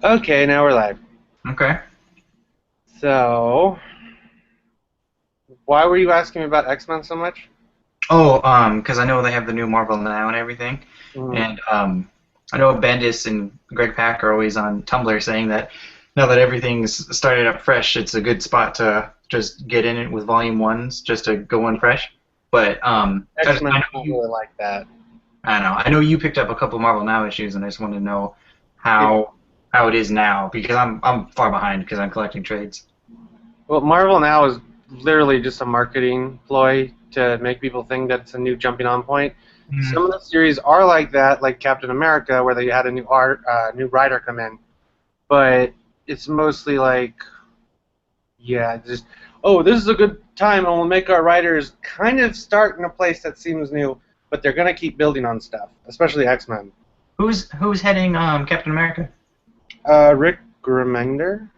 Okay, now we're live. Okay. So, why were you asking me about X-Men so much? Oh, because I know they have the new Marvel now and everything, Mm, and I know Bendis and Greg Pak are always on Tumblr saying that now that everything's started up fresh, it's a good spot to just get in it with Volume Ones, just to go in fresh. But I X-Men's know not you, really like that. I know you picked up a couple Marvel Now issues, and I just wanted to know Yeah. how it is now because I'm far behind because I'm collecting trades. Well, Marvel now is literally just a marketing ploy to make people think that it's a new jumping on point. Some of the series are like that, like Captain America, where they had a new writer come in, but it's mostly like, yeah, just this is a good time, and we'll make our writers kind of start in a place that seems new, but they're gonna keep building on stuff, especially X-Men. Who's heading Captain America? Rick Remender,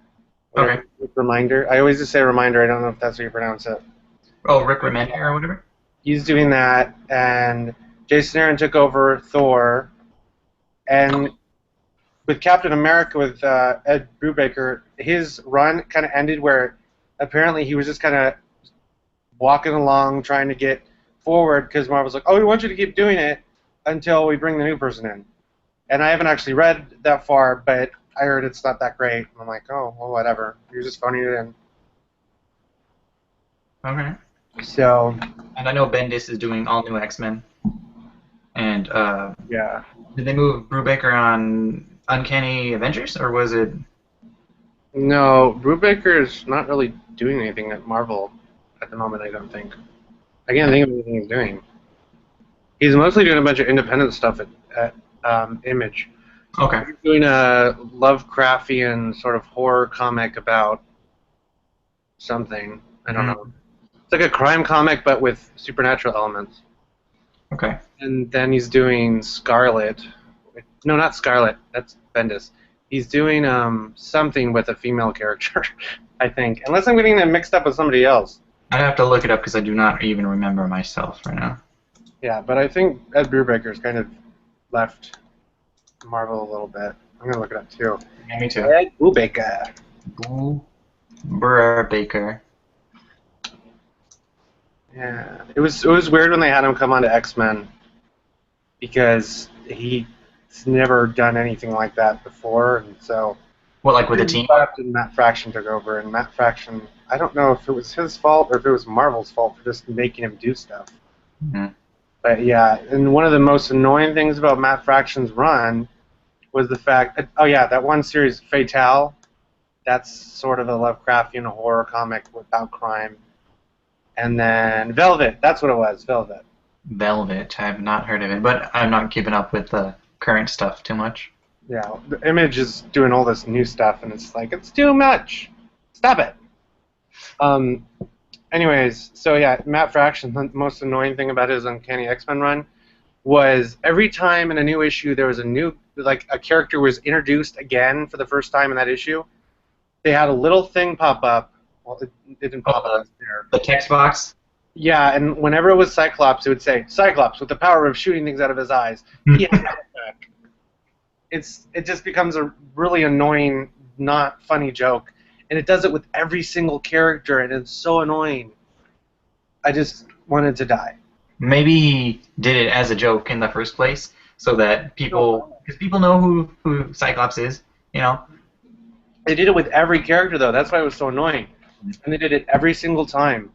Okay. whatever. Rick Reminder. I always just say Reminder. I don't know if that's how you pronounce it. Oh, Rick Remender or whatever. He's doing that, and Jason Aaron took over Thor, and with Captain America with Ed Brubaker, his run kind of ended where apparently he was just kind of walking along trying to get forward because Marvel's like, oh, we want you to keep doing it until we bring the new person in. And I haven't actually read that far, but I heard it's not that great. I'm like, oh, well, whatever. You're just phoning it in. Okay. So, And I know Bendis is doing all new X-Men. And yeah. did they move Brubaker on Uncanny Avengers, or was it? No, Brubaker is not really doing anything at Marvel at the moment, I don't think. I can't think of anything he's doing. He's mostly doing a bunch of independent stuff at Image. Okay. He's doing a Lovecraftian sort of horror comic about something. I don't know. Mm, It's like a crime comic, but with supernatural elements. okay. And then he's doing Scarlet. No, not Scarlet. That's Bendis. He's doing something with a female character, I think. Unless I'm getting them mixed up with somebody else. I'd have to look it up because I do not even remember myself right now. Yeah, but I think Ed Brubaker's kind of left Marvel a little bit. I'm gonna look it up too. Yeah, me too. Ed Brubaker. Boo Brubaker. Yeah, it was weird when they had him come on to X-Men because he's never done anything like that before, and so What, like with he a team? left and Matt Fraction took over, and Matt Fraction, I don't know if it was his fault or if it was Marvel's fault for just making him do stuff. Mm. But yeah, and one of the most annoying things about Matt Fraction's run was the fact that, oh yeah, that one series, Fatale, that's sort of a Lovecraftian horror comic about crime. And then Velvet, that's what it was, Velvet. Velvet. I have not heard of it, but I'm not keeping up with the current stuff too much. Yeah, the Image is doing all this new stuff, and it's like, it's too much. Stop it. Um, anyways, so yeah, Matt Fraction, the most annoying thing about his Uncanny X-Men run was every time in a new issue there was a new, like a character was introduced again for the first time in that issue, they had a little thing pop up. Well, it didn't Oh, pop up, it was there. the text box. Yeah, and whenever it was Cyclops, it would say, Cyclops with the power of shooting things out of his eyes. He had it back. It just becomes a really annoying, not funny joke. And it does it with every single character, and it's so annoying. I just wanted to die. Maybe he did it as a joke in the first place, so that No. because people know who Cyclops is, you know. They did it with every character, though. That's why it was so annoying. And they did it every single time.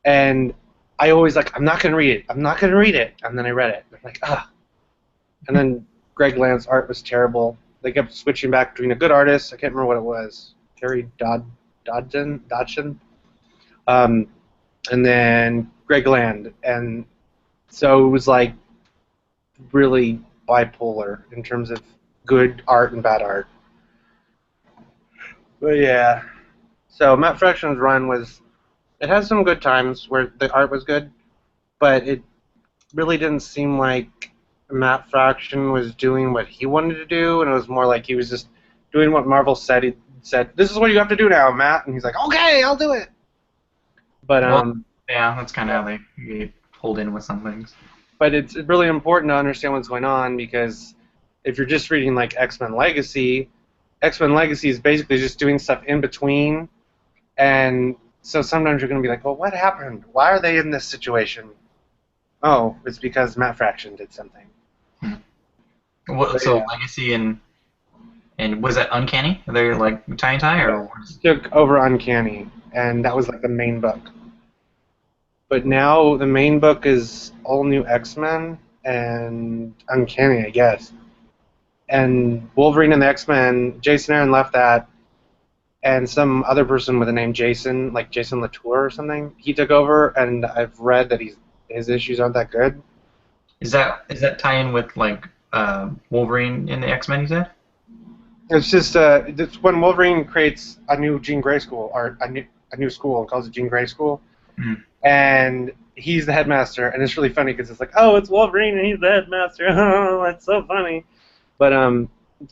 And I always like, I'm not gonna read it. I'm not gonna read it. And then I read it. I'm like, ah. And then Greg Land's art was terrible. They kept switching back between a good artist. I can't remember what it was. Terry Dodson. Um, and then Greg Land. And so it was like really bipolar in terms of good art and bad art. But yeah. So Matt Fraction's run was, it has some good times where the art was good, but it really didn't seem like Matt Fraction was doing what he wanted to do, and it was more like he was just doing what Marvel said. He said, "This is what you have to do now, Matt," and he's like, "Okay, I'll do it." But Well, yeah, that's kind of how they get pulled in with some things. but it's really important to understand what's going on because if you're just reading like X-Men Legacy is basically just doing stuff in between, and so sometimes you're going to be like, well, what happened? Why are they in this situation? Oh, it's because Matt Fraction did something. What, so Legacy and was that Uncanny? Are they like tie and tie or? Took over Uncanny, and that was like the main book. But now the main book is all new X-Men and Uncanny, I guess. And Wolverine and the X-Men, Jason Aaron left that, and some other person with the name Jason, like Jason Latour or something, he took over, and I've read that his issues aren't that good. Is that tie-in with like Wolverine in the X-Men? You said? It's just it's when Wolverine creates a new Jean Grey school, or a new school, and calls it Jean Grey School, and he's the headmaster, and it's really funny because it's like, oh, it's Wolverine and he's the headmaster. Oh, that's so funny. But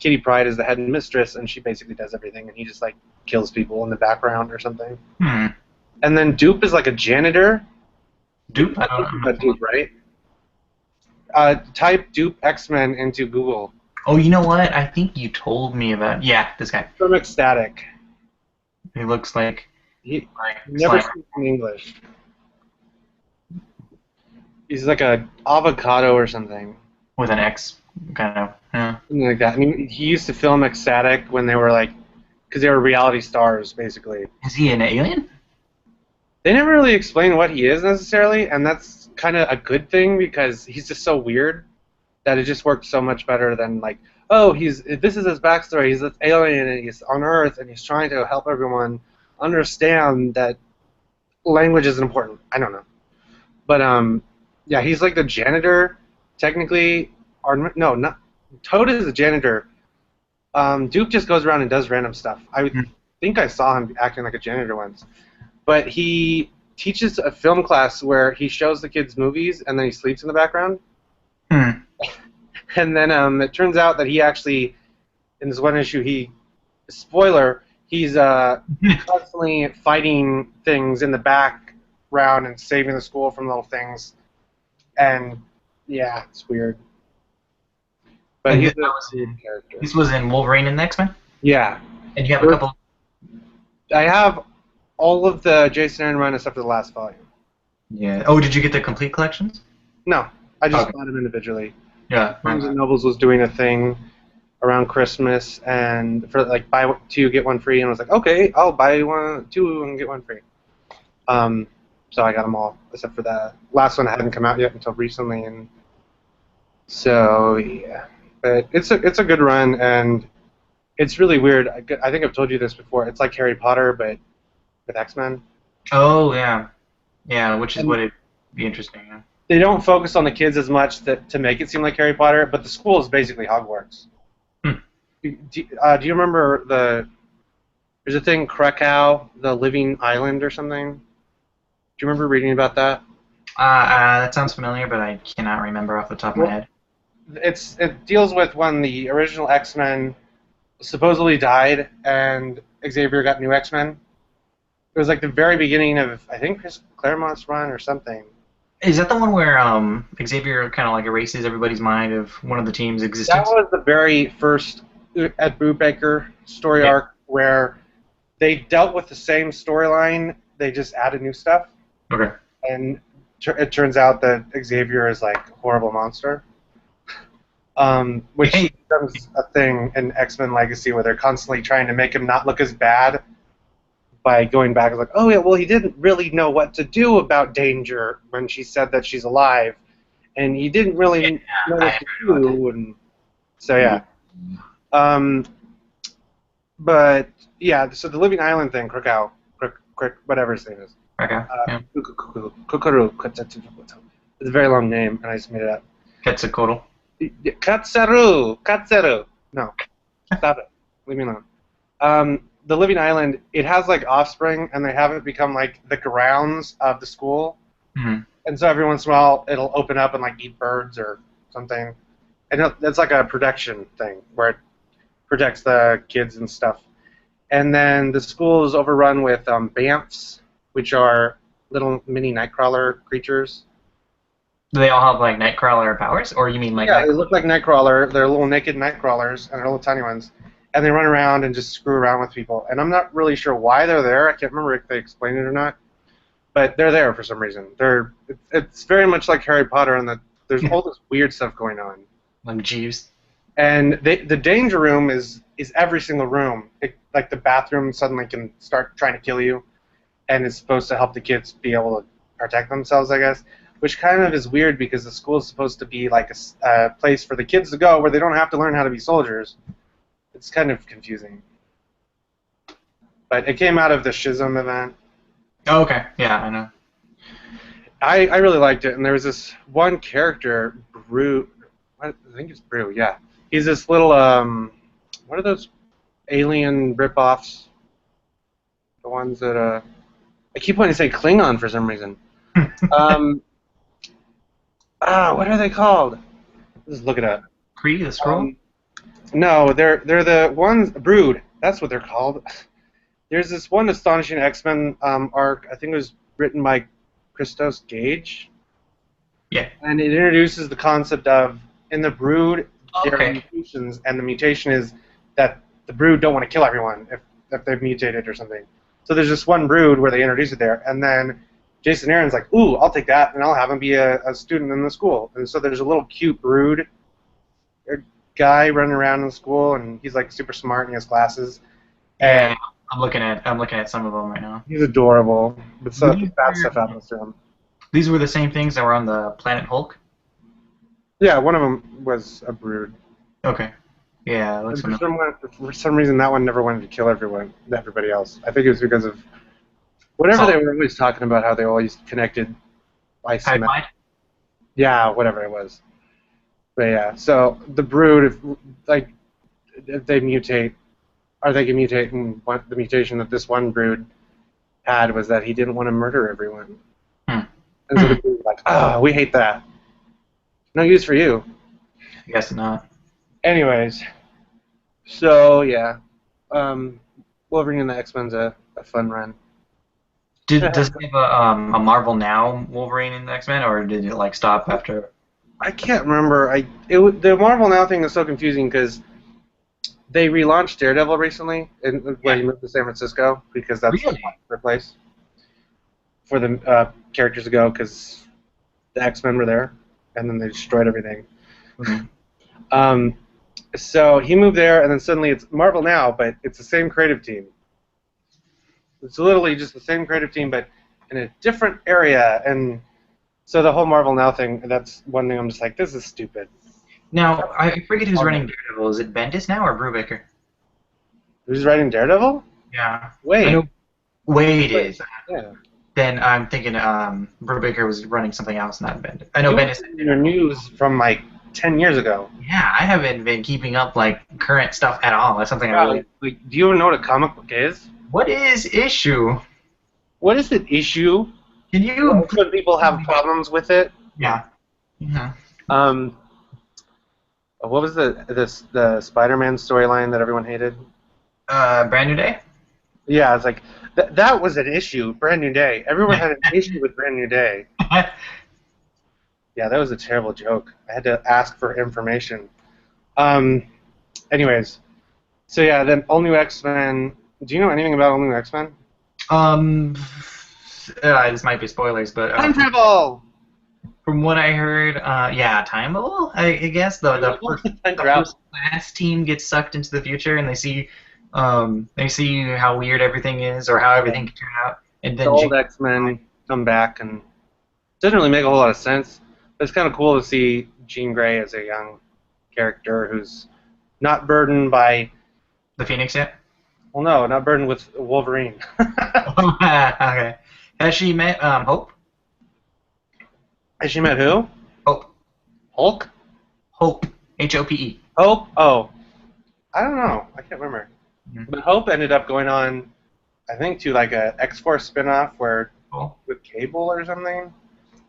Kitty Pryde is the headmistress, and she basically does everything, and he just like kills people in the background or something. And then Dupe is like a janitor. Dupe? I don't know. Dupe, right? Type Dupe X-Men into Google. Oh, you know what? I think you told me about. Yeah, this guy. From Ecstatic. He looks like. He never speaks in English. He's like a avocado or something. With an X, kind of. Yeah. Something like that. I mean, he used to film Ecstatic when they were like, because they were reality stars, basically. Is he an alien? They never really explain what he is necessarily, and that's kind of a good thing because he's just so weird that it just works so much better than like, oh, this is his backstory. He's an alien and he's on Earth and he's trying to help everyone understand that language is important. I don't know, but yeah, he's like the janitor technically, or no, not Toad is the janitor. Duke just goes around and does random stuff. I think I saw him acting like a janitor once, but he teaches a film class where he shows the kids movies and then he sleeps in the background. And then it turns out that he actually, in this one issue, spoiler, he's constantly fighting things in the background and saving the school from little things. And yeah, it's weird. But and he's a weird character. This was in Wolverine and the X-Men? Yeah. And you have a couple. I have all of the Jason Aaron run except for the last volume. Yeah. Oh, did you get the complete collections? No, I just bought them individually. Yeah. Barnes & Nobles was doing a thing around Christmas, and for like buy two get one free, and I was like, okay, I'll buy two and get one free. So I got them all except for the last one. Hadn't come out yet until recently, and so yeah. But it's a good run, and it's really weird. I think I've told you this before. It's like Harry Potter, but with X-Men. Oh yeah, yeah, which is what it'd be interesting. Yeah. They don't focus on the kids as much to make it seem like Harry Potter, but the school is basically Hogwarts. Do you remember there's a thing, Krakow, the Living Island or something? Do you remember reading about that? That sounds familiar, but I cannot remember off the top of my head. It deals with when the original X-Men supposedly died and Xavier got new X-Men. It was like the very beginning of, I think, Chris Claremont's run or something. Is that the one where Xavier kind of like erases everybody's mind of one of the team's existence? That was the very first Ed Brubaker story arc where they dealt with the same storyline. They just added new stuff. Okay. And it turns out that Xavier is like a horrible monster. Which becomes a thing in X-Men Legacy where they're constantly trying to make him not look as bad by going back and like, oh yeah, well he didn't really know what to do about Danger when she said that she's alive, and he didn't really know what to do, and so yeah. But yeah, so the Living Island thing, Krakow, whatever his name is. Okay. It's a very long name, and I just made it up. Quetzalcoatl. Katseru. No, stop it. Leave me alone. The Living Island, it has like offspring, and they haven't become like the grounds of the school. And so every once in a while, it'll open up and like eat birds or something. And it's like a protection thing where it protects the kids and stuff. And then the school is overrun with bamfs, which are little mini nightcrawler creatures. Do they all have like Nightcrawler powers, or you mean like Yeah, Night? they look like Nightcrawler. They're little naked Nightcrawlers, and they're little tiny ones. And they run around and just screw around with people. And I'm not really sure why they're there. I can't remember if they explained it or not. But they're there for some reason. It's very much like Harry Potter in that there's all this weird stuff going on. Like Jeeves? And the danger room is every single room. Like the bathroom suddenly can start trying to kill you, and it's supposed to help the kids be able to protect themselves, I guess. Which kind of is weird because the school is supposed to be like a place for the kids to go where they don't have to learn how to be soldiers. It's kind of confusing. But it came out of the Schism event. Oh, okay. Yeah, I know. I really liked it, and there was this one character, Brew. I think it's Brew. Yeah, he's this little what are those alien ripoffs? The ones that I keep wanting to say Klingon for some reason. um, what are they called? Let's look it up. Kree, the scroll? No, they're the ones Brood. That's what they're called. There's this one astonishing X-Men arc. I think it was written by Christos Gage. Yeah. And it introduces the concept of in the Brood there are Okay. mutations, and the mutation is that the Brood don't want to kill everyone if they've mutated or something. So there's this one Brood where they introduce it there, and then Jason Aaron's like, "Ooh, I'll take that, and I'll have him be a student in the school." And so there's a little cute Brood guy running around in the school, and he's like super smart and he has glasses. Yeah, And I'm looking at some of them right now. he's adorable, but so These bad were- stuff happens to him. These were the same things that were on the Planet Hulk? Yeah, one of them was a Brood. Okay. Yeah, And looks for some reason, that one never wanted to kill everybody else. I think it was because of whatever Oh. they were always talking about, how they always connected by cement. Pipeline? Yeah, whatever it was. But yeah, so the Brood, if they mutate, or they can mutate, and the mutation that this one Brood had was that he didn't want to murder everyone. Hmm. And so the Brood was like, we hate that. No use for you. Guess not. Anyways, so yeah, Wolverine and the X-Men's a fun run. Does it have a Marvel Now Wolverine in the X-Men, or did it like stop after? I can't remember. The Marvel Now thing is so confusing because they relaunched Daredevil recently, when he moved to San Francisco, because that's Really? the place for the characters to go, because the X-Men were there, and then they destroyed everything. Mhm. So he moved there, and then suddenly it's Marvel Now, but it's the same creative team. It's literally just the same creative team, but in a different area. And so the whole Marvel Now thing, that's one thing I'm just like, this is stupid. Now, I forget who's running Daredevil. Is it Bendis now or Brubaker? Who's writing Daredevil? Yeah. Wait. I know Wade Wait. is. Yeah. Then I'm thinking Brubaker was running something else, not Bendis. I know You Bendis. in your news from like 10 years ago. Yeah, I haven't been keeping up like current stuff at all. That's something I really. Like, do you even know what a comic book is? What is issue? What is the issue? Can you? When people have problems with it. Yeah. Yeah. What was the Spider-Man storyline that everyone hated? Brand New Day. Yeah, it's like that was an issue. Brand New Day. Everyone had an issue with Brand New Day. Yeah, that was a terrible joke. I had to ask for information. Anyways, so yeah, then All New X-Men. Do you know anything about All New X-Men? This might be spoilers, but Time travel. from what I heard, yeah, Time Bubble. I guess the first class team gets sucked into the future, and they see how weird everything is, or how everything can turn out, and then The old X-Men come back, and it doesn't really make a whole lot of sense. But it's kind of cool to see Jean Grey as a young character who's not burdened by. the Phoenix yet? Well, no, not burdened with Wolverine. Okay. Has she met Hope? Has she met who? Hope. Hulk? Hope. Hope. Hope? Oh. I don't know. I can't remember. Mhm. But Hope ended up going on, I think, to like a X-Force spinoff where Cool. with Cable or something.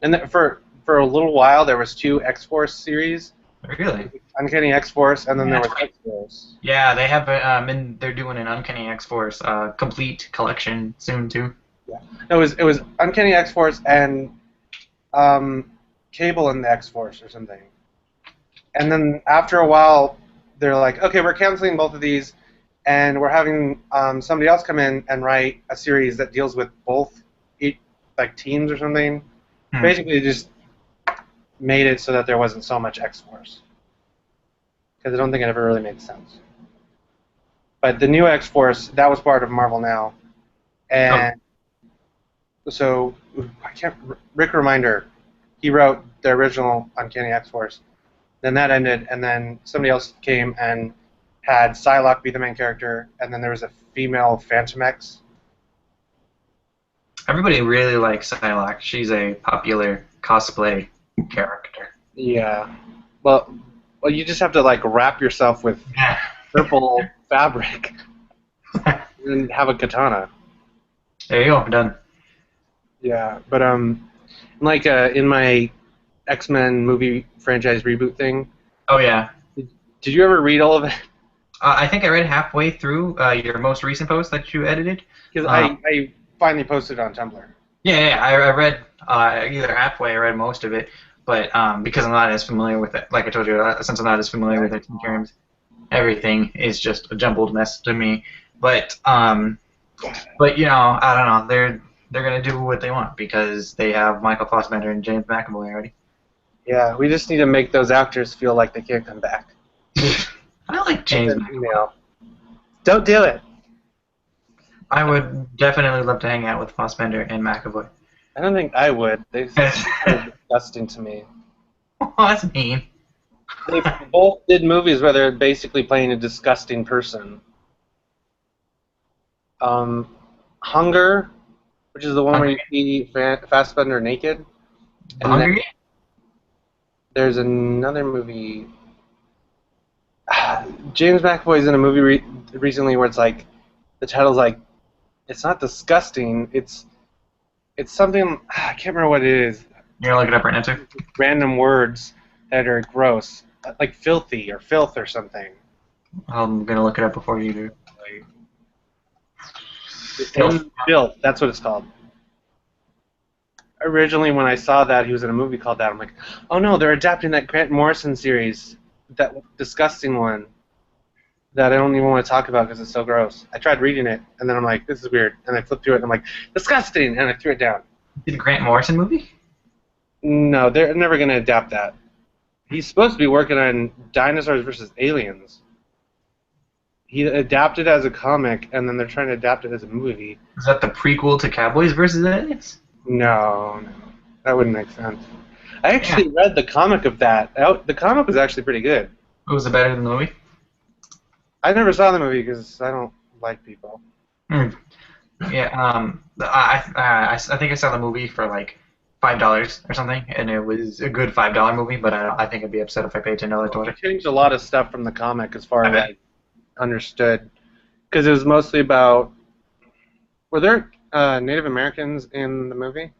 And for a little while, there was 2 X-Force series. Really? Uncanny X-Force, and then there was That's right. X-Force. Yeah, they have and they're doing an Uncanny X-Force complete collection soon too. It was Uncanny X-Force and Cable in the X-Force or something. And then after a while, they're like, okay, we're canceling both of these, and we're having somebody else come in and write a series that deals with both, like teams or something. Basically, just made it so that there wasn't so much X-Force. Because I don't think it ever really made sense. But the new X-Force, that was part of Marvel Now. And so, Rick Reminder, he wrote the original Uncanny X-Force. Then that ended, and then somebody else came and had Psylocke be the main character, and then there was a female Phantom X. Everybody really likes Psylocke. She's a popular cosplay character. Yeah. Well, you just have to like wrap yourself with purple fabric and have a katana. There you go, done. Yeah, but like in my X-Men movie franchise reboot thing. Oh yeah. Did you ever read all of it? I think I read halfway through your most recent post that you edited. Because I finally posted it on Tumblr. Yeah, I read either halfway. I read most of it, but because I'm not as familiar with it, like I told you, since I'm not as familiar with it in terms, everything is just a jumbled mess to me. But you know, I don't know. They're gonna do what they want because they have Michael Fassbender and James McAvoy already. Yeah, we just need to make those actors feel like they can't come back. I like James McAvoy. Don't do it. I would definitely love to hang out with Fassbender and McAvoy. I don't think I would. They're disgusting to me. Oh, that's mean. They both did movies where they're basically playing a disgusting person. Hunger, which is the one where you see Fassbender naked. And Hunger Games? There's another movie. James McAvoy's in a movie recently where it's like, the title's like, it's not disgusting. It's something, I can't remember what it is. You're gonna look it up right now too? Random words that are gross, like filthy or filth or something. I'm gonna look it up before you do. Filth, that's what it's called. Originally, when I saw that he was in a movie called that, I'm like, oh no, they're adapting that Grant Morrison series, that disgusting one that I don't even want to talk about because it's so gross. I tried reading it, and then I'm like, this is weird, and I flipped through it, and I'm like, disgusting, and I threw it down. Did the Grant Morrison movie? No, they're never going to adapt that. He's supposed to be working on Dinosaurs versus Aliens. He adapted it as a comic, and then they're trying to adapt it as a movie. Is that the prequel to Cowboys versus Aliens? No, that wouldn't make sense. I actually read the comic of that. The comic was actually pretty good. Was it better than the movie? I never saw the movie because I don't like people. Yeah, I think I saw the movie for like $5 or something, and it was a good $5 movie. But I think I'd be upset if I paid $10 to watch it. They changed a lot of stuff from the comic as far as I understood, because it was mostly about. Were there Native Americans in the movie?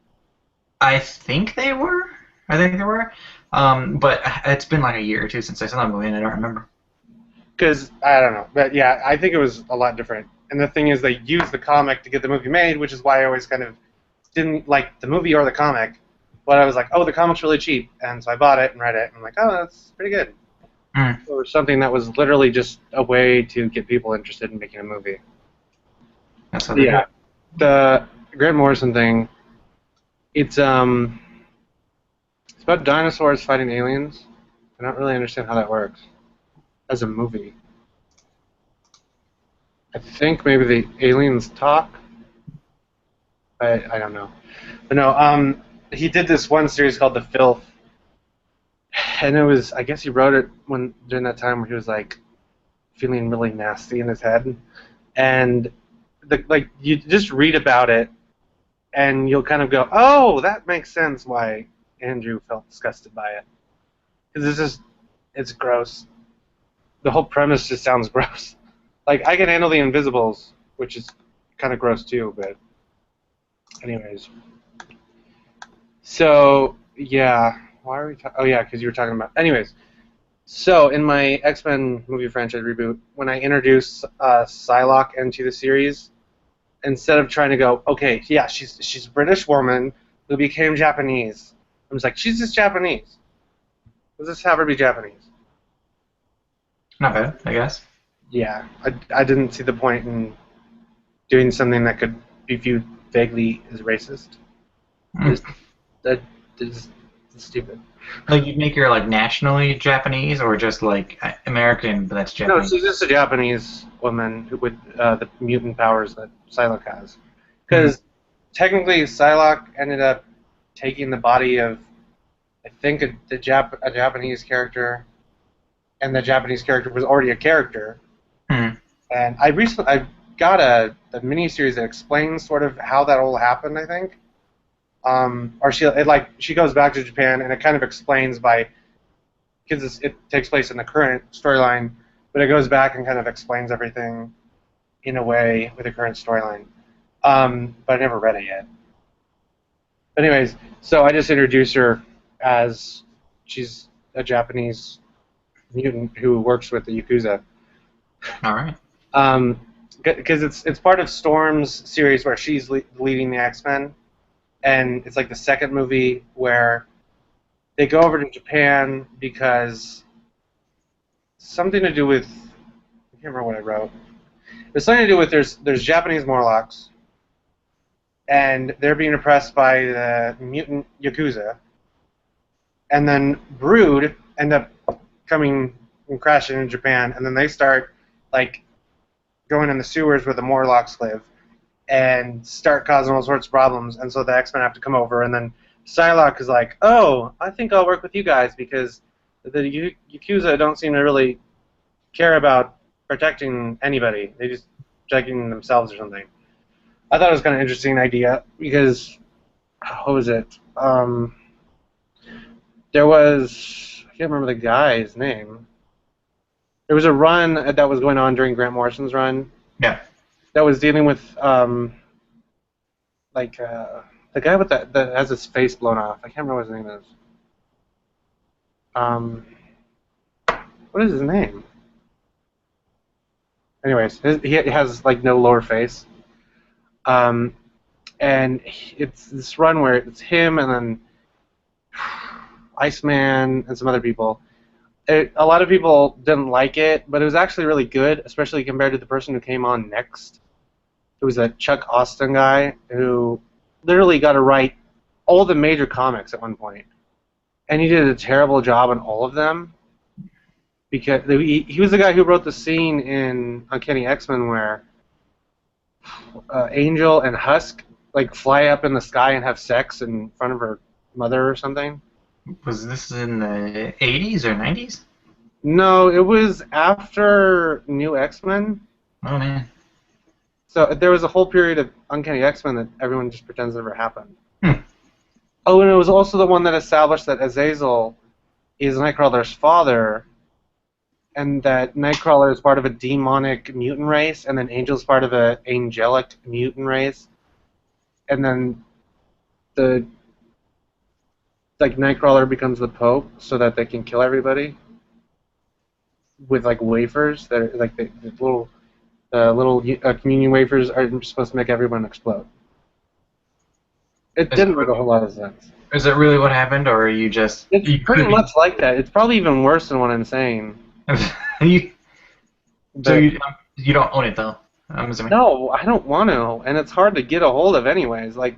I think they were. But it's been like a year or two since I saw that movie, and I don't remember. Because, I don't know. But yeah, I think it was a lot different. And the thing is, they used the comic to get the movie made, which is why I always kind of didn't like the movie or the comic. But I was like, oh, the comic's really cheap. And so I bought it and read it. And I'm like, oh, that's pretty good. Or something that was literally just a way to get people interested in making a movie. That's what they do. The Grant Morrison thing, it's about dinosaurs fighting aliens. I don't really understand how that works as a movie. I think maybe the aliens talk. I don't know. But no, he did this one series called The Filth. And it was, I guess he wrote it during that time where he was like feeling really nasty in his head. And you just read about it and you'll kind of go, oh, that makes sense why Andrew felt disgusted by it. Because it's gross. The whole premise just sounds gross. Like, I can handle the Invisibles, which is kind of gross too, but anyways. So, yeah. Why are we talking? Oh, yeah, because you were talking about... Anyways. So, in my X-Men movie franchise reboot, when I introduced Psylocke into the series, instead of trying to go, okay, yeah, she's a British woman who became Japanese, I'm just like, she's just Japanese. Let's just have her be Japanese. Not bad, I guess. Yeah, I didn't see the point in doing something that could be viewed vaguely as racist. Mm. That is stupid. Like you'd make her like nationally Japanese or just like American, but that's No, Japanese. she's just a Japanese woman with the mutant powers that Psylocke has. Mm. Because technically, Psylocke ended up taking the body of, I think, a Japanese character, and the Japanese character was already a character. Mm. And I got a mini series that explains sort of how that all happened. I think, or she goes back to Japan, and it kind of explains by because it takes place in the current storyline, but it goes back and kind of explains everything in a way with the current storyline. But I never read it yet. But anyways, so I just introduced her as she's a Japanese mutant who works with the Yakuza. All right. Because it's part of Storm's series where she's leading the X-Men, and it's like the second movie where they go over to Japan because something to do with I can't remember what I wrote. There's something to do with there's Japanese Morlocks, and they're being oppressed by the mutant Yakuza, and then Brood end up coming and crashing in Japan, and then they start like going in the sewers where the Morlocks live, and start causing all sorts of problems, and so the X-Men have to come over, and then Psylocke is like, oh, I think I'll work with you guys because the Yakuza don't seem to really care about protecting anybody. They just protecting themselves or something. I thought it was kind of an interesting idea because, what was it? There was, I can't remember the guy's name. There was a run that was going on during Grant Morrison's run Yeah. that was dealing with the guy with that has his face blown off. I can't remember what his name is. What is his name? Anyways, he has like no lower face. And it's this run where it's him and then Iceman and some other people. A lot of people didn't like it, but it was actually really good, especially compared to the person who came on next. It was a Chuck Austin guy who literally got to write all the major comics at one point, and he did a terrible job on all of them because he was the guy who wrote the scene in Uncanny X-Men where Angel and Husk like fly up in the sky and have sex in front of her mother or something. Was this in the 80s or 90s? No, it was after New X-Men. Oh man. So there was a whole period of Uncanny X-Men that everyone just pretends never happened. Hmm. Oh, and it was also the one that established that Azazel is Nightcrawler's father, and that Nightcrawler is part of a demonic mutant race, and then Angel's part of an angelic mutant race, and then Nightcrawler becomes the Pope so that they can kill everybody with like wafers that are like the little communion wafers are supposed to make everyone explode. It didn't make a whole lot of sense. Is that really what happened, or are you just? It's pretty much like that. It's probably even worse than what I'm saying. you, so But you don't own it though. I'm assuming. no, I don't want to, and it's hard to get a hold of anyways. Like,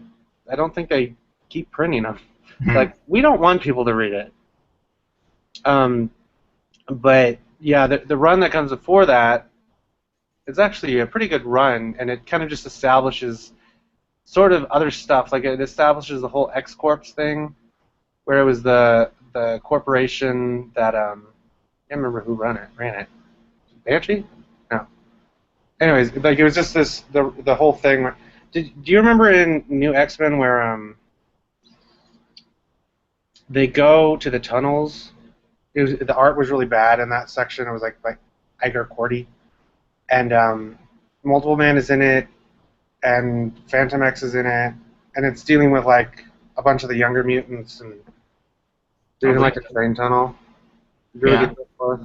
I don't think they keep printing them. Hmm. Like, we don't want people to read it. But yeah, the run that comes before that, it's actually a pretty good run, and it kind of just establishes sort of other stuff. Like, it establishes the whole X Corps thing, where it was the corporation that I can't remember who ran it. Banshee? No. Anyways, like it was just the whole thing. Do you remember in New X-Men where they go to the tunnels? The art was really bad in that section. It was like Iger Cordy, and Multiple Man is in it, and Phantom X is in it, and it's dealing with like a bunch of the younger mutants and doing like a train tunnel. Really Yeah. good stuff.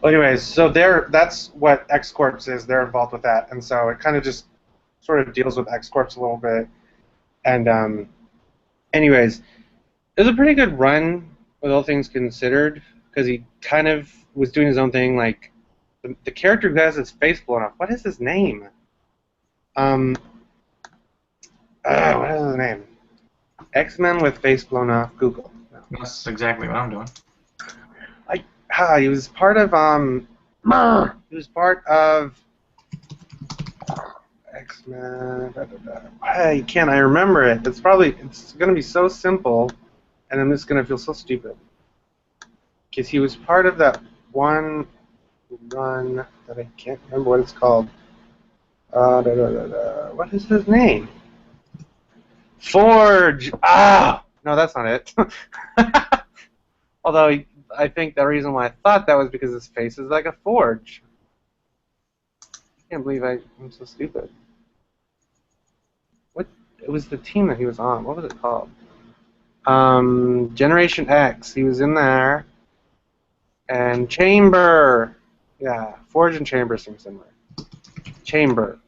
Well, anyways, so that's what X Corps is. They're involved with that, and so it kind of just sort of deals with X Corps a little bit. And anyways, It was a pretty good run, with all things considered, because he kind of was doing his own thing. Like the character who has his face blown off. What is his name? Um, what is his name? X-Men with face blown off. Google. No. That's exactly what I'm doing. He was part of He was part of X-Men. Hey, can't I remember it? It's gonna be so simple, and I'm just gonna feel so stupid. Because he was part of that one run that I can't remember what it's called. What is his name? Forge! Ah! No, that's not it. Although I think the reason why I thought that was because his face is like a forge. I can't believe I'm so stupid. What? It was the team that he was on. What was it called? Generation X. He was in there. And Chamber. Yeah, Forge and Chamber seem similar. Chamber.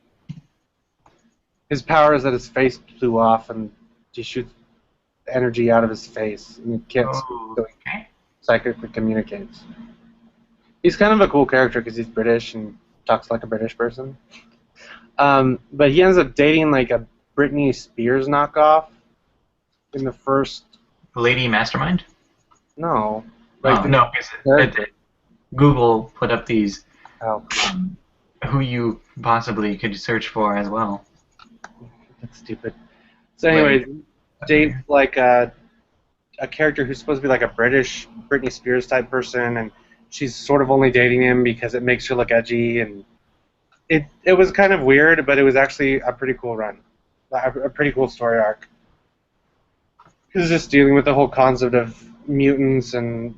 His power is that his face blew off and he shoots energy out of his face. And he can't speak, so he psychically communicates. He's kind of a cool character because he's British and talks like a British person. But he ends up dating like a Britney Spears knockoff in the first. Lady Mastermind? No. Like no, Google put up these who you possibly could search for as well. That's stupid. So anyways, date like a character who's supposed to be like a British Britney Spears type person, and she's sort of only dating him because it makes her look edgy, and it was kind of weird, but it was actually a pretty cool run, a pretty cool story arc. It was just dealing with the whole concept of mutants and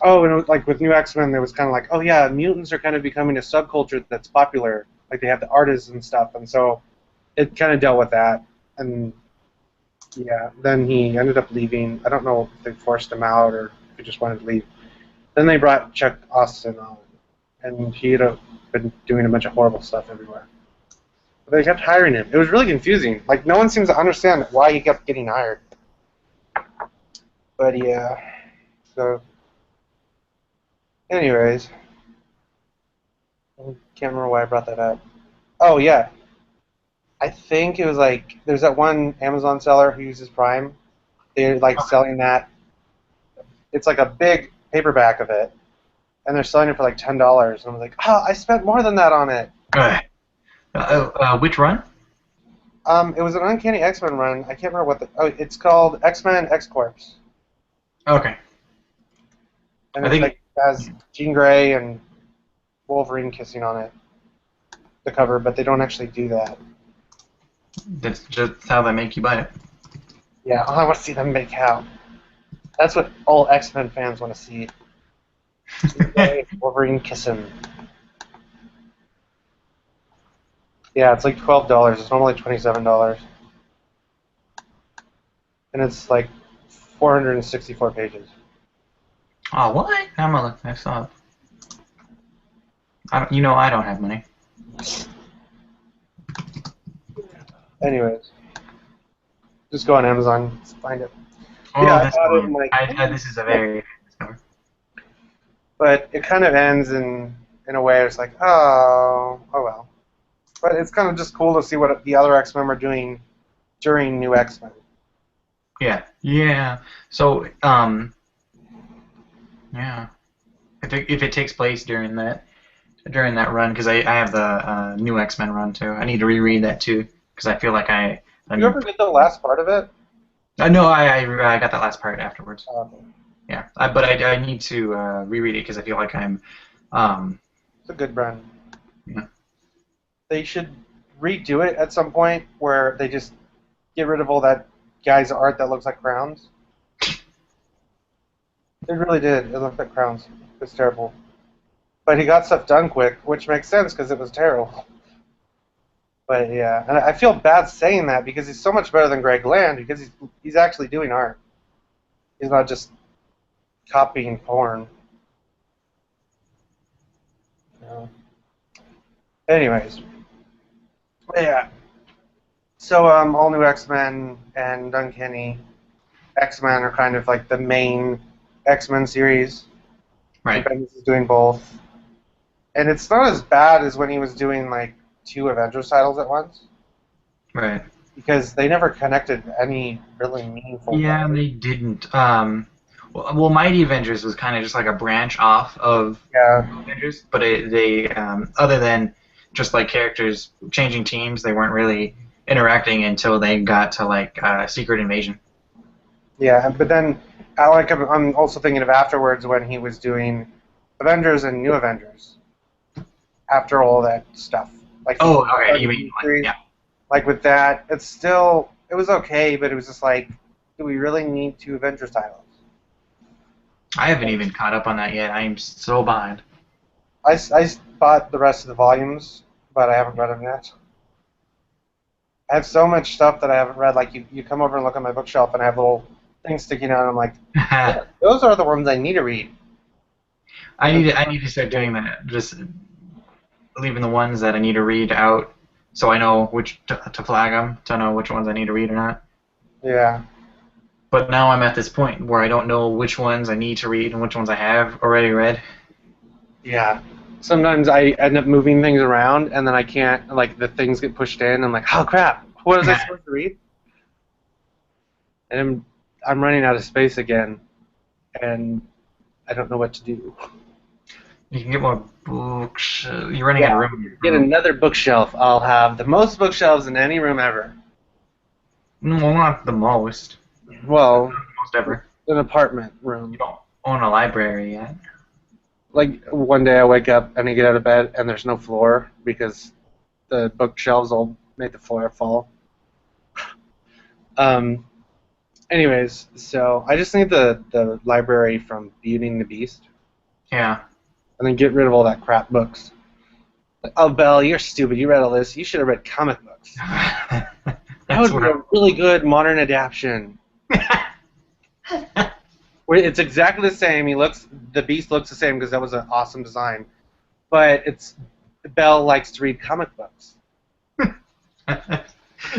and it was like with New X-Men, there was kind of like, oh yeah, mutants are kind of becoming a subculture that's popular, like they have the artists and stuff, and so it kind of dealt with that, and yeah, then he ended up leaving. I don't know if they forced him out or if he just wanted to leave. Then they brought Chuck Austin on, and he had been doing a bunch of horrible stuff everywhere. But they kept hiring him. It was really confusing. Like, no one seems to understand why he kept getting hired. But yeah, so anyways, I can't remember why I brought that up. Oh yeah, I think it was like there's that one Amazon seller who uses Prime. They're like selling that. It's like a big paperback of it, and they're selling it for like $10. And I'm like, I spent more than that on it. Which run? It was an Uncanny X-Men run. I can't remember what it's called X-Men X-Corps. Okay. And it has Jean Grey and Wolverine kissing on it, the cover, but they don't actually do that. That's just how they make you buy it. Yeah, I want to see them make out. That's what all X-Men fans want to see. Jean Grey, Wolverine kissing. Yeah, it's like $12. It's normally $27. And it's like 464 pages. Oh, what? I'm gonna look. I saw it. I don't have money. Anyways, just go on Amazon, find it. Oh, yeah, that's cool. This is a very famous cover. But it kind of ends in a way it's like, oh well. But it's kind of just cool to see what the other X-Men were doing during New X-Men. Yeah. So, yeah. If it takes place during that run, because I have the New X-Men run too. I need to reread that too, because I feel like Did you ever get the last part of it? No, I got that last part afterwards. Okay. Yeah, but I need to reread it because I feel like I'm. It's a good run. Yeah. They should redo it at some point where they just get rid of all that guy's art that looks like crowns. It really did. It looked like crowns. It was terrible. But he got stuff done quick, which makes sense because it was terrible. But yeah, and I feel bad saying that because he's so much better than Greg Land because he's actually doing art. He's not just copying porn. Anyways, yeah. So all new X-Men and Uncanny X-Men are kind of like the main X-Men series. Right. And Bendis is doing both. And it's not as bad as when he was doing like 2 Avengers titles at once. Right. Because they never connected any really meaningful Yeah, way. they didn't. Well, Mighty Avengers was kind of just like a branch off of Yeah. Avengers, but other than just like characters changing teams, they weren't really interacting until they got to like Secret Invasion. Yeah, but then I'm also thinking of afterwards when he was doing Avengers and New Avengers. After all that stuff, like Oh, okay. You mean like, yeah? like with that, it was okay, but it was just like, do we really need 2 Avengers titles? I haven't even caught up on that yet. I am so behind. I bought the rest of the volumes, but I haven't read them yet. I have so much stuff that I haven't read. Like you come over and look at my bookshelf, and I have little things sticking out. And I'm like, yeah, those are the ones I need to read. I need to start doing that. Just leaving the ones that I need to read out, so I know which to flag them, to know which ones I need to read or not. Yeah. But now I'm at this point where I don't know which ones I need to read and which ones I have already read. Yeah. Sometimes I end up moving things around, and then I can't, like, the things get pushed in. I'm like, oh, crap. What was I supposed to read? And I'm running out of space again, and I don't know what to do. You can get more books. You're running out of room. Get another bookshelf. I'll have the most bookshelves in any room ever. No, not the most. Well, Most ever. an apartment room. You don't own a library yet. Like, one day I wake up and I get out of bed and there's no floor because the bookshelves all made the floor fall. Anyways, so I just need the library from Beauty and the Beast. Yeah. And then get rid of all that crap books. Like, oh, Belle, you're stupid. You read all this. You should have read comic books. That would be a really good modern adaptation. Where it's exactly the same. The Beast looks the same because that was an awesome design. But Belle likes to read comic books.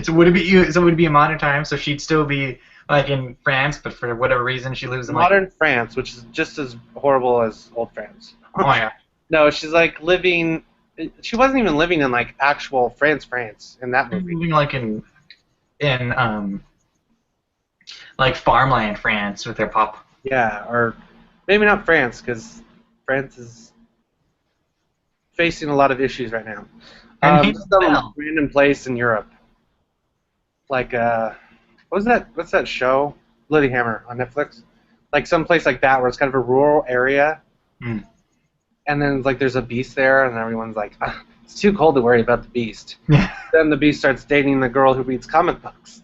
So would it be a modern time? So she'd still be like in France, but for whatever reason she lives in modern France, which is just as horrible as old France. Oh yeah. No, she's like living. She wasn't even living in like actual France in that movie. Living like in like farmland France with their pop. Yeah, or maybe not France, because France is facing a lot of issues right now. Some random place in Europe, like what's that show? Lilyhammer on Netflix. Like some place like that where it's kind of a rural area, and then like there's a beast there, and everyone's like, it's too cold to worry about the beast. Then the beast starts dating the girl who reads comic books.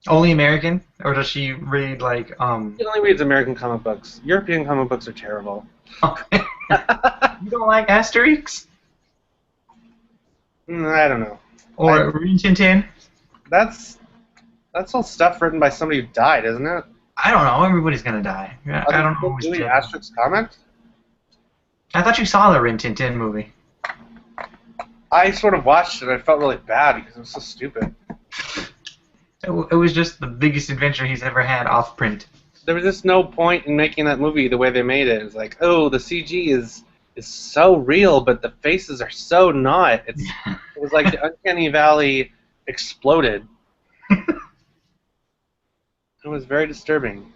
Only American, or does she read like? She only reads American comic books. European comic books are terrible. Okay. You don't like Asterix? I don't know. Or Rin Tin Tin? That's all stuff written by somebody who died, isn't it? I don't know. Everybody's gonna die. I don't know. Doing Asterix comics? I thought you saw the Rin Tin Tin movie. I sort of watched it. I felt really bad because it was so stupid. It was just the biggest adventure he's ever had off print. There was just no point in making that movie the way they made it. It's like, oh, the CG is so real, but the faces are so not. It was like the Uncanny Valley exploded. It was very disturbing.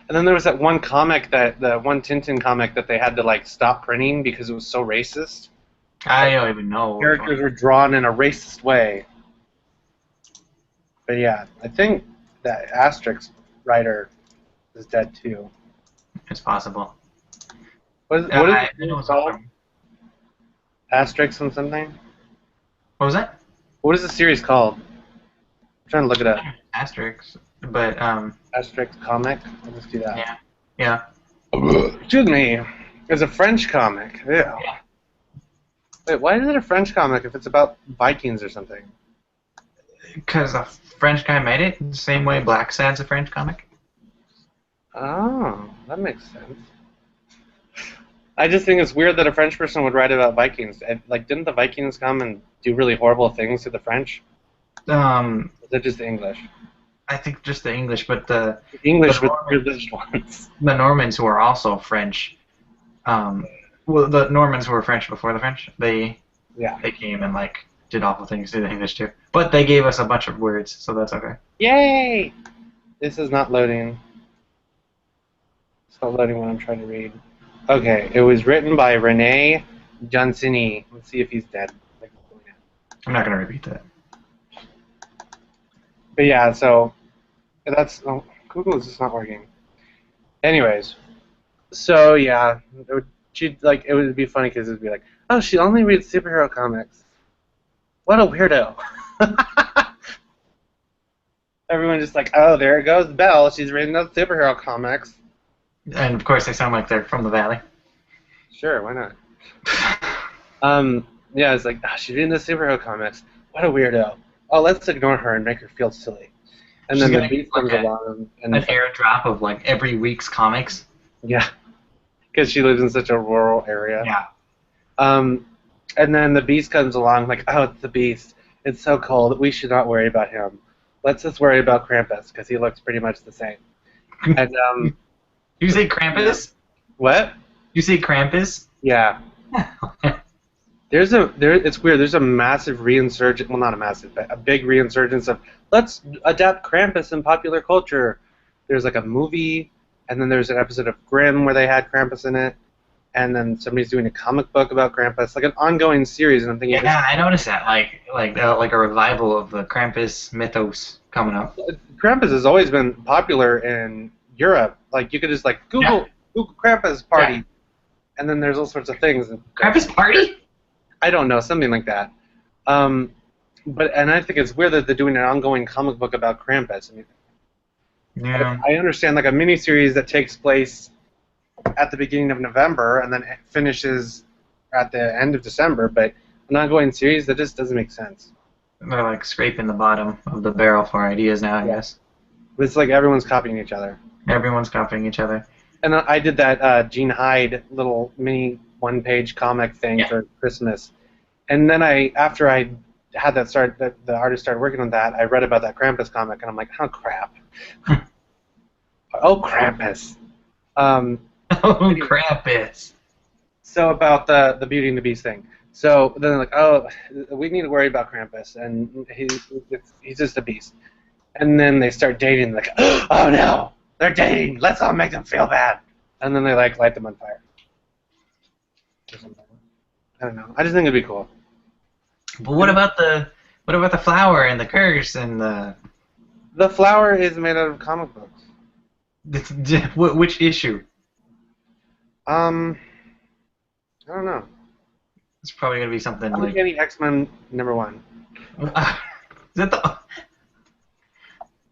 And then there was that one comic the one Tintin comic that they had to like stop printing because it was so racist. I don't even know. Characters were drawn in a racist way. But yeah, I think that Asterix writer is dead too. It's possible. What is it called? Asterix and something? What was that? What is the series called? I'm trying to look it up. Asterix, but Asterix comic? Let's do that. Yeah. Yeah. Excuse me. It's a French comic. Yeah. Wait, why is it a French comic if it's about Vikings or something? Because a French guy made it the same way Black Sad's a French comic. Oh, that makes sense. I just think it's weird that a French person would write about Vikings. Like, didn't the Vikings come and do really horrible things to the French? Or is it just English? I think just the English, but the English with Normans, privileged ones. the Normans who are also French. Well, the Normans who were French before the French, Yeah. they came and like did awful things to the English too. But they gave us a bunch of words, so that's okay. Yay! This is not loading. It's not loading when I'm trying to read. Okay, it was written by Rene Johnsini. Let's see if he's dead. I'm not gonna repeat that. But yeah, so that's Google is just not working. Anyways, so yeah, it would be funny because it'd be like, oh, she only reads superhero comics. What a weirdo. Everyone just like, oh, there goes Belle. She's reading those superhero comics. And of course, they sound like they're from the Valley. Sure, why not? Yeah, it's like, oh, she's reading the superhero comics. What a weirdo. Oh, let's ignore her and make her feel silly. And She's then the gonna beast get, comes like, along and An airdrop of like every week's comics. yeah, because she lives in such a rural area. Yeah. And then the beast comes along, like, oh, it's the beast. It's so cold. We should not worry about him. Let's just worry about Krampus because he looks pretty much the same. And You say Krampus? what? You say Krampus? Yeah. It's weird. There's a massive reinsurgence. Well, not a massive, but a big reinsurgence of let's adapt Krampus in popular culture. There's like a movie, and then there's an episode of Grimm where they had Krampus in it, and then somebody's doing a comic book about Krampus, like an ongoing series. And I'm thinking, Yeah, I noticed that. Like a revival of the Krampus mythos coming up. Krampus has always been popular in Europe. Like you could just like Google Krampus party, and then there's all sorts of things. Krampus party? I don't know, something like that. But I think it's weird that they're doing an ongoing comic book about Krampus. I mean, Yeah. I understand like a miniseries that takes place at the beginning of November and then it finishes at the end of December, but an ongoing series that just doesn't make sense. They're like scraping the bottom of the barrel for ideas now, I guess. It's like everyone's copying each other. Everyone's copying each other. And I did that Gene Hyde little mini one-page comic thing for Christmas, and then after I had that the artist started working on that, I read about that Krampus comic, and I'm like, oh crap, oh Krampus. Oh, Krampus. So about the Beauty and the Beast thing. So then they're like, oh, we need to worry about Krampus, and he's just a beast. And then they start dating, like, oh no, they're dating. Let's all make them feel bad. And then they like light them on fire. I don't know. I just think it'd be cool. But what about the flower and the curse and the? The flower is made out of comic books. Which issue? I don't know. It's probably gonna be something I'm like. getting X-Men #1. Is that the?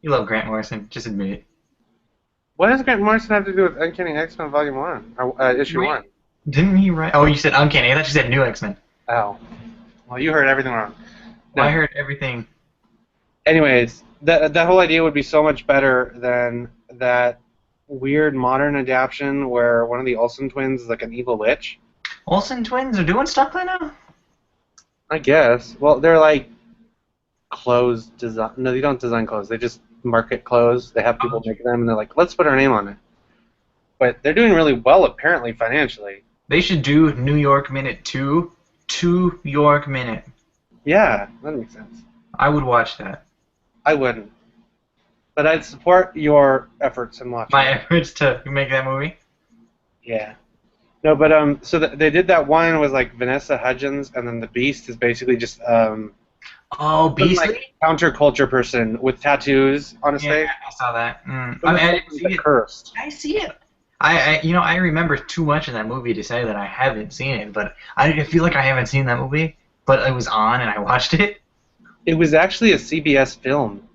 You love Grant Morrison. Just admit it. What does Grant Morrison have to do with Uncanny X-Men Volume 1 or Issue 1? Didn't he write? Oh, you said Uncanny. I thought you said New X-Men. Oh, well, you heard everything wrong. No. I heard everything. Anyways, that whole idea would be so much better than that weird modern adaptation where one of the Olsen twins is like an evil witch. Olsen twins are doing stuff right now? I guess. Well, they're like clothes design. No, they don't design clothes. They just market clothes. They have people make them, and they're like, let's put our name on it. But they're doing really well, apparently, financially. They should do New York Minute 2. 2 York Minute. Yeah, that makes sense. I would watch that. I wouldn't. But I'd support your efforts in watching My efforts to make that movie? Yeah. No, but so they did that one was like Vanessa Hudgens, and then the Beast is basically just Oh, Beastly? like counterculture person with tattoos on his face. Yeah, I saw that. I mean, I I didn't see it. Cursed. I see it. I remember too much of that movie to say that I haven't seen it, but I feel like I haven't seen that movie, but it was on and I watched it. It was actually a CBS film.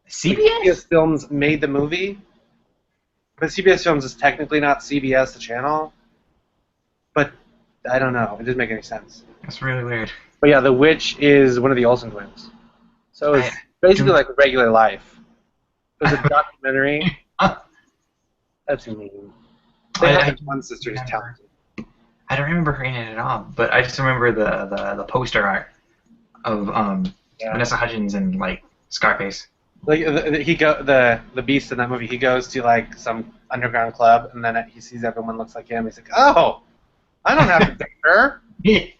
CBS? CBS Films made the movie, but CBS Films is technically not CBS, the channel. But I don't know. It didn't make any sense. That's really weird. But yeah, the witch is one of the Olsen twins. So it's basically like regular life. It was a documentary. That's mean. They had one sister who's talented. I don't remember her in it at all, but I just remember the poster art of Vanessa Hudgens and like Scarface. Like the Beast in that movie. He goes to like some underground club, and then he sees everyone looks like him. He's like, "Oh, I don't have to date her. he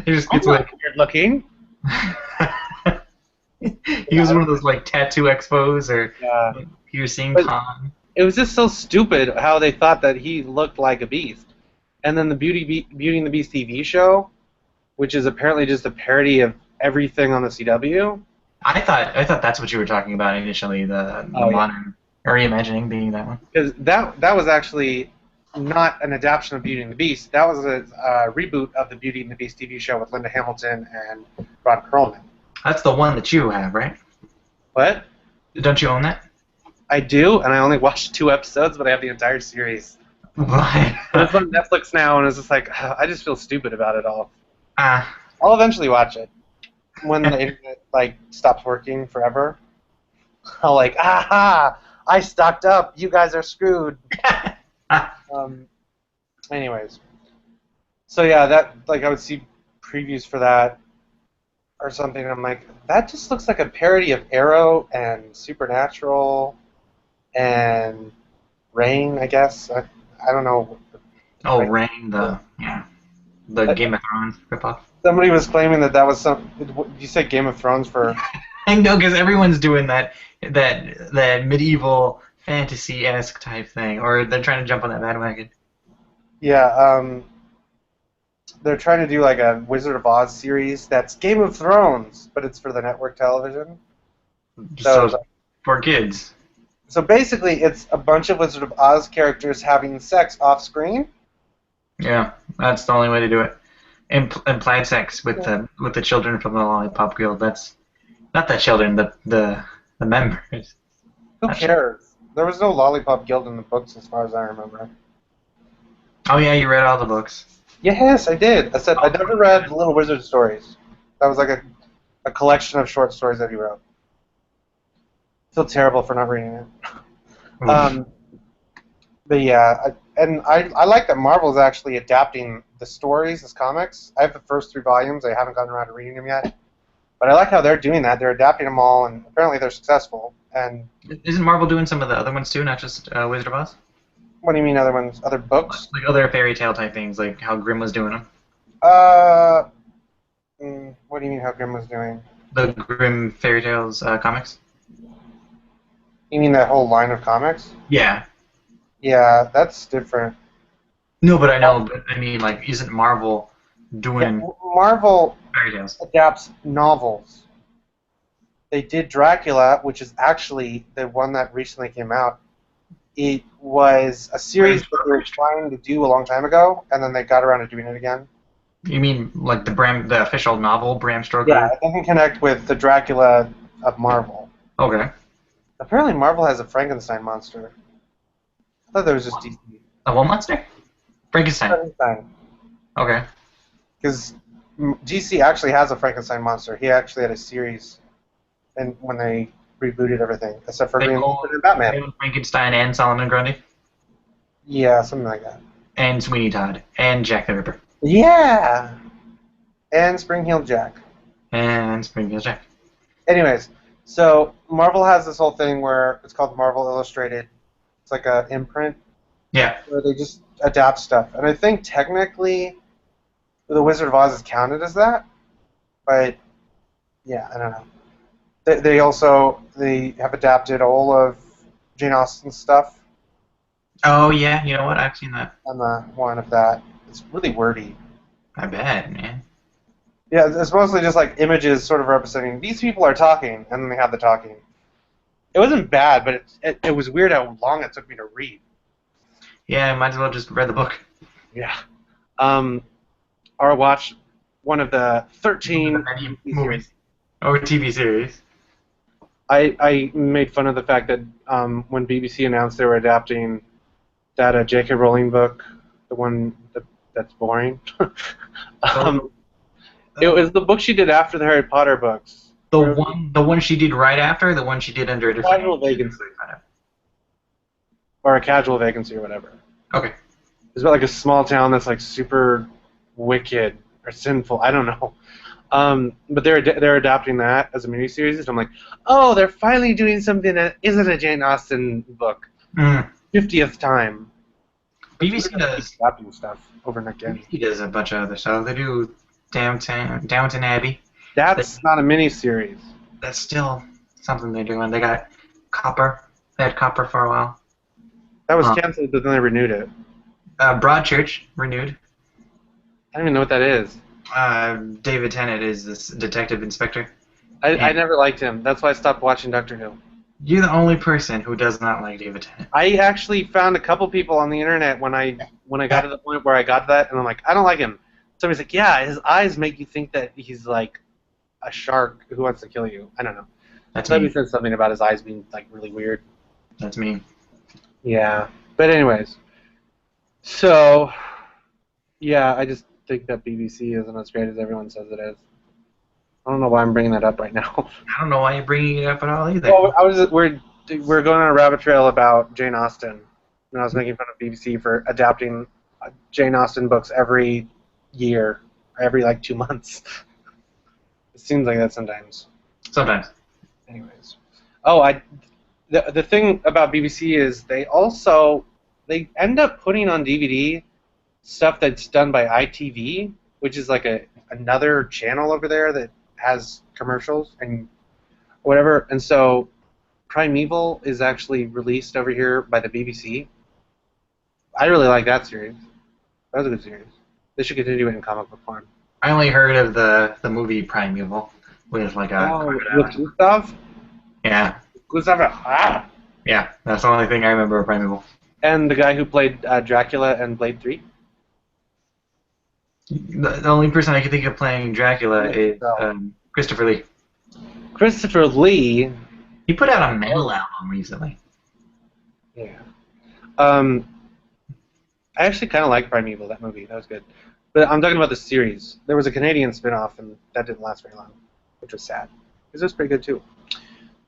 just I'm gets not like weird looking." he was one of those like tattoo expos or Yeah, like, piercing but con. it was just so stupid how they thought that he looked like a beast. And then the Beauty and the Beast TV show, which is apparently just a parody of everything on the CW. I thought that's what you were talking about initially, the Oh yeah, modern or reimagining being that one. because that was actually not an adaptation of Beauty and the Beast. That was a reboot of the Beauty and the Beast TV show with Linda Hamilton and Ron Perlman. That's the one that you have, right? But Don't you own that? I do, and I only watched 2 episodes, but I have the entire series. Why? It's on Netflix now, and it's just like I just feel stupid about it all. Ah. I'll eventually watch it when the internet like stops working forever. I'll like, aha! I stocked up. You guys are screwed. Um. Anyways, so yeah, that like I would see previews for that or something. And I'm like, that just looks like a parody of Arrow and Supernatural and Rain. I guess I don't know. Oh, Like, Rain, the Game of Thrones ripoff. somebody was claiming that was some. You said Game of Thrones for. I know, because everyone's doing that medieval fantasy-esque type thing, or they're trying to jump on that bandwagon. Yeah, they're trying to do like a Wizard of Oz series that's Game of Thrones, but it's for the network television. So for kids. So basically, it's a bunch of Wizard of Oz characters having sex off screen. Yeah, that's the only way to do it. Implied sex with the children from the Lollipop Guild. That's not the children, the members. Who cares? There was no Lollipop Guild in the books, as far as I remember. Oh yeah, you read all the books. Yes, I did. I said I never read Little Wizard stories. That was like a collection of short stories that he wrote. I feel terrible for not reading it. But yeah, I like that Marvel's actually adapting the stories as comics. I have the first 3 volumes. I haven't gotten around to reading them yet. But I like how they're doing that. They're adapting them all, and apparently they're successful. And isn't Marvel doing some of the other ones too, not just Wizard of Oz? what do you mean other ones? Other books? Like other fairy tale type things, like how Grimm was doing them. What do you mean how Grimm was doing? The Grimm fairy tales comics. You mean that whole line of comics? Yeah. Yeah, that's different. No, but I know. But I mean, like, isn't Marvel doing Marvel fairy tales? adapts novels. They did Dracula, which is actually the one that recently came out. It was a series that they were trying to do a long time ago, and then they got around to doing it again. You mean like the official novel, Bram Stoker? Yeah, it doesn't connect with the Dracula of Marvel. Okay. Apparently, Marvel has a Frankenstein monster. I thought that was just DC. A what monster? Frankenstein. Frankenstein. Okay. Because DC actually has a Frankenstein monster. He actually had a series, and when they rebooted everything, except for Green Lantern and Batman. Frankenstein and Solomon Grundy. Yeah, something like that. And Sweeney Todd. And Jack the Ripper. Yeah! And Spring-Heeled Jack. And Spring-Heeled Jack. Anyways, so Marvel has this whole thing where it's called Marvel Illustrated. It's like an imprint. Yeah. Where they just adapt stuff. And I think technically The Wizard of Oz is counted as that. But, yeah, I don't know. They also have adapted all of Jane Austen's stuff. Oh, yeah. You know what? I've seen that. On the one of that. It's really wordy. I bet, man. Yeah, it's mostly just like images sort of representing these people are talking, and then they have the talking. It wasn't bad, but it was weird how long it took me to read. Yeah, might as well just read the book. Yeah. Or watch one of the 13 movies. Or TV series. I made fun of the fact that when BBC announced they were adapting that J.K. Rowling book, the one that's boring, it was the book she did after the Harry Potter books. The one she did right after, the one she did under a different Casual Vacancy. Or a Casual Vacancy or whatever. Okay. It's about like a small town that's like super wicked or sinful. I don't know. But they're adapting that as a miniseries, and I'm like, oh, they're finally doing something that isn't a Jane Austen book. Mm. 50th time. BBC does. Adapting stuff over and again. BBC does a bunch of other stuff. They do Downton Abbey. That's not a miniseries. That's still something they're doing. They got Copper. They had Copper for a while. That was canceled, but then they renewed it. Broadchurch renewed. I don't even know what that is. David Tennant is this detective inspector. I never liked him. That's why I stopped watching Doctor Who. You're the only person who does not like David Tennant. I actually found a couple people on the internet when I got to the point where I got that, and I'm like, I don't like him. Somebody's like, yeah, his eyes make you think that he's like a shark who wants to kill you. I don't know. Somebody said something about his eyes being like really weird. That's me. Yeah. But anyways. So, yeah, I just think that BBC isn't as great as everyone says it is. I don't know why I'm bringing that up right now. I don't know why you're bringing it up at all either. Well, we're going on a rabbit trail about Jane Austen, and I was making fun of BBC for adapting Jane Austen books every year, or every like 2 months. It seems like that sometimes. Sometimes. Anyways, the thing about BBC is they end up putting on DVD stuff that's done by ITV, which is like another channel over there that has commercials and whatever. And so Primeval is actually released over here by the BBC. I really like that series. That was a good series. They should continue it in comic book form. I only heard of the movie Primeval with like a with Gustav? Yeah. Gustav. Ah! Yeah, that's the only thing I remember of Primeval. And the guy who played Dracula in Blade 3? The only person I can think of playing Dracula is Christopher Lee. Christopher Lee? He put out a metal album recently. Yeah. I actually kind of like Primeval, that movie. That was good. But I'm talking about the series. There was a Canadian spin-off, and that didn't last very long, which was sad. Because it was pretty good, too.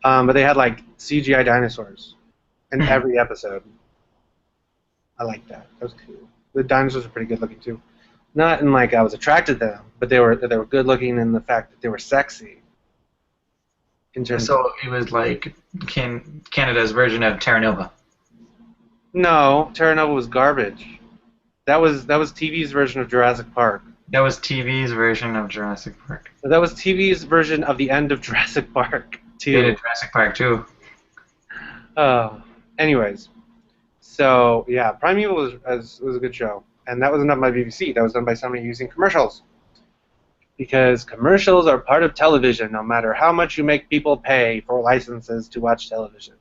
But they had, like, CGI dinosaurs in every episode. I liked that. That was cool. The dinosaurs were pretty good looking, too. Not in, like, I was attracted to them, but they were good looking in the fact that they were sexy. So it was like Canada's version of Terra Nova. No, Terra Nova was garbage. That was TV's version of Jurassic Park. That was TV's version of Jurassic Park. That was TV's version of the end of Jurassic Park 2. They did Jurassic Park 2. Anyways, so yeah, Primeval was a good show, and that wasn't done by BBC. That was done by somebody using commercials. Because commercials are part of television, no matter how much you make people pay for licenses to watch television.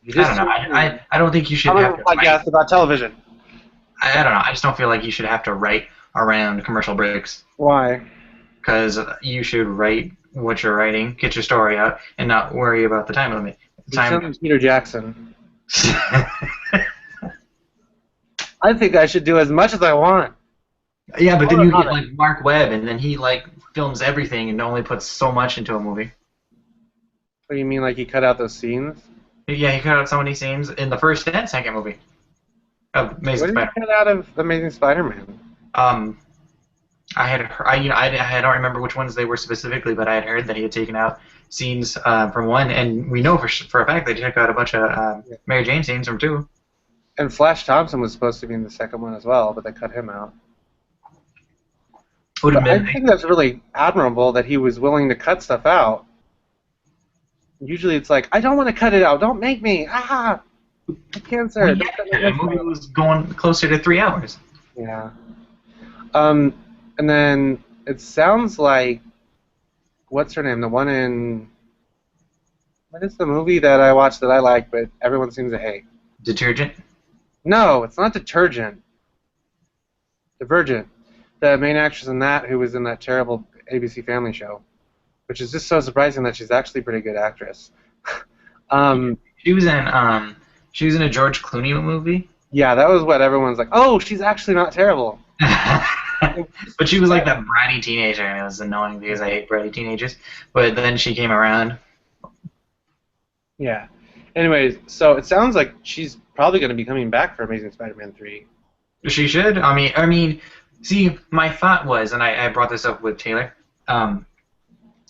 I don't know. I don't think you should have to podcast about television. I don't know. I just don't feel like you should have to write around commercial breaks. Why? Because you should write what you're writing, get your story out, and not worry about the time limit. Peter Jackson. I think I should do as much as I want. Yeah, but then you get like Mark Webb, and then he like films everything and only puts so much into a movie. What do you mean, like he cut out those scenes? Yeah, he cut out so many scenes in the first and second movie of Amazing Spider-Man. What did he cut out of Amazing Spider-Man? I don't remember which ones they were specifically, but I had heard that he had taken out scenes from one, and we know for a fact that he took out a bunch of Mary Jane scenes from 2. And Flash Thompson was supposed to be in the second one as well, but they cut him out. I think that's really admirable that he was willing to cut stuff out. Usually it's like, I don't want to cut it out. Don't make me. Ah! Cancer. The movie was going closer to 3 hours. Yeah. And then it sounds like, what's her name? The one in... What is the movie that I watched that I like, but everyone seems to hate? Detergent? No, it's not Detergent. Divergent. The main actress in that, who was in that terrible ABC Family show, which is just so surprising that she's actually a pretty good actress. She was in a George Clooney movie. Yeah, that was what everyone's like. Oh, she's actually not terrible. But she was like that bratty teenager, and it was annoying because I hate bratty teenagers. But then she came around. Yeah. Anyways, so it sounds like she's probably going to be coming back for Amazing Spider-Man 3. She should. I mean, See, my thought was, and I brought this up with Taylor. Um,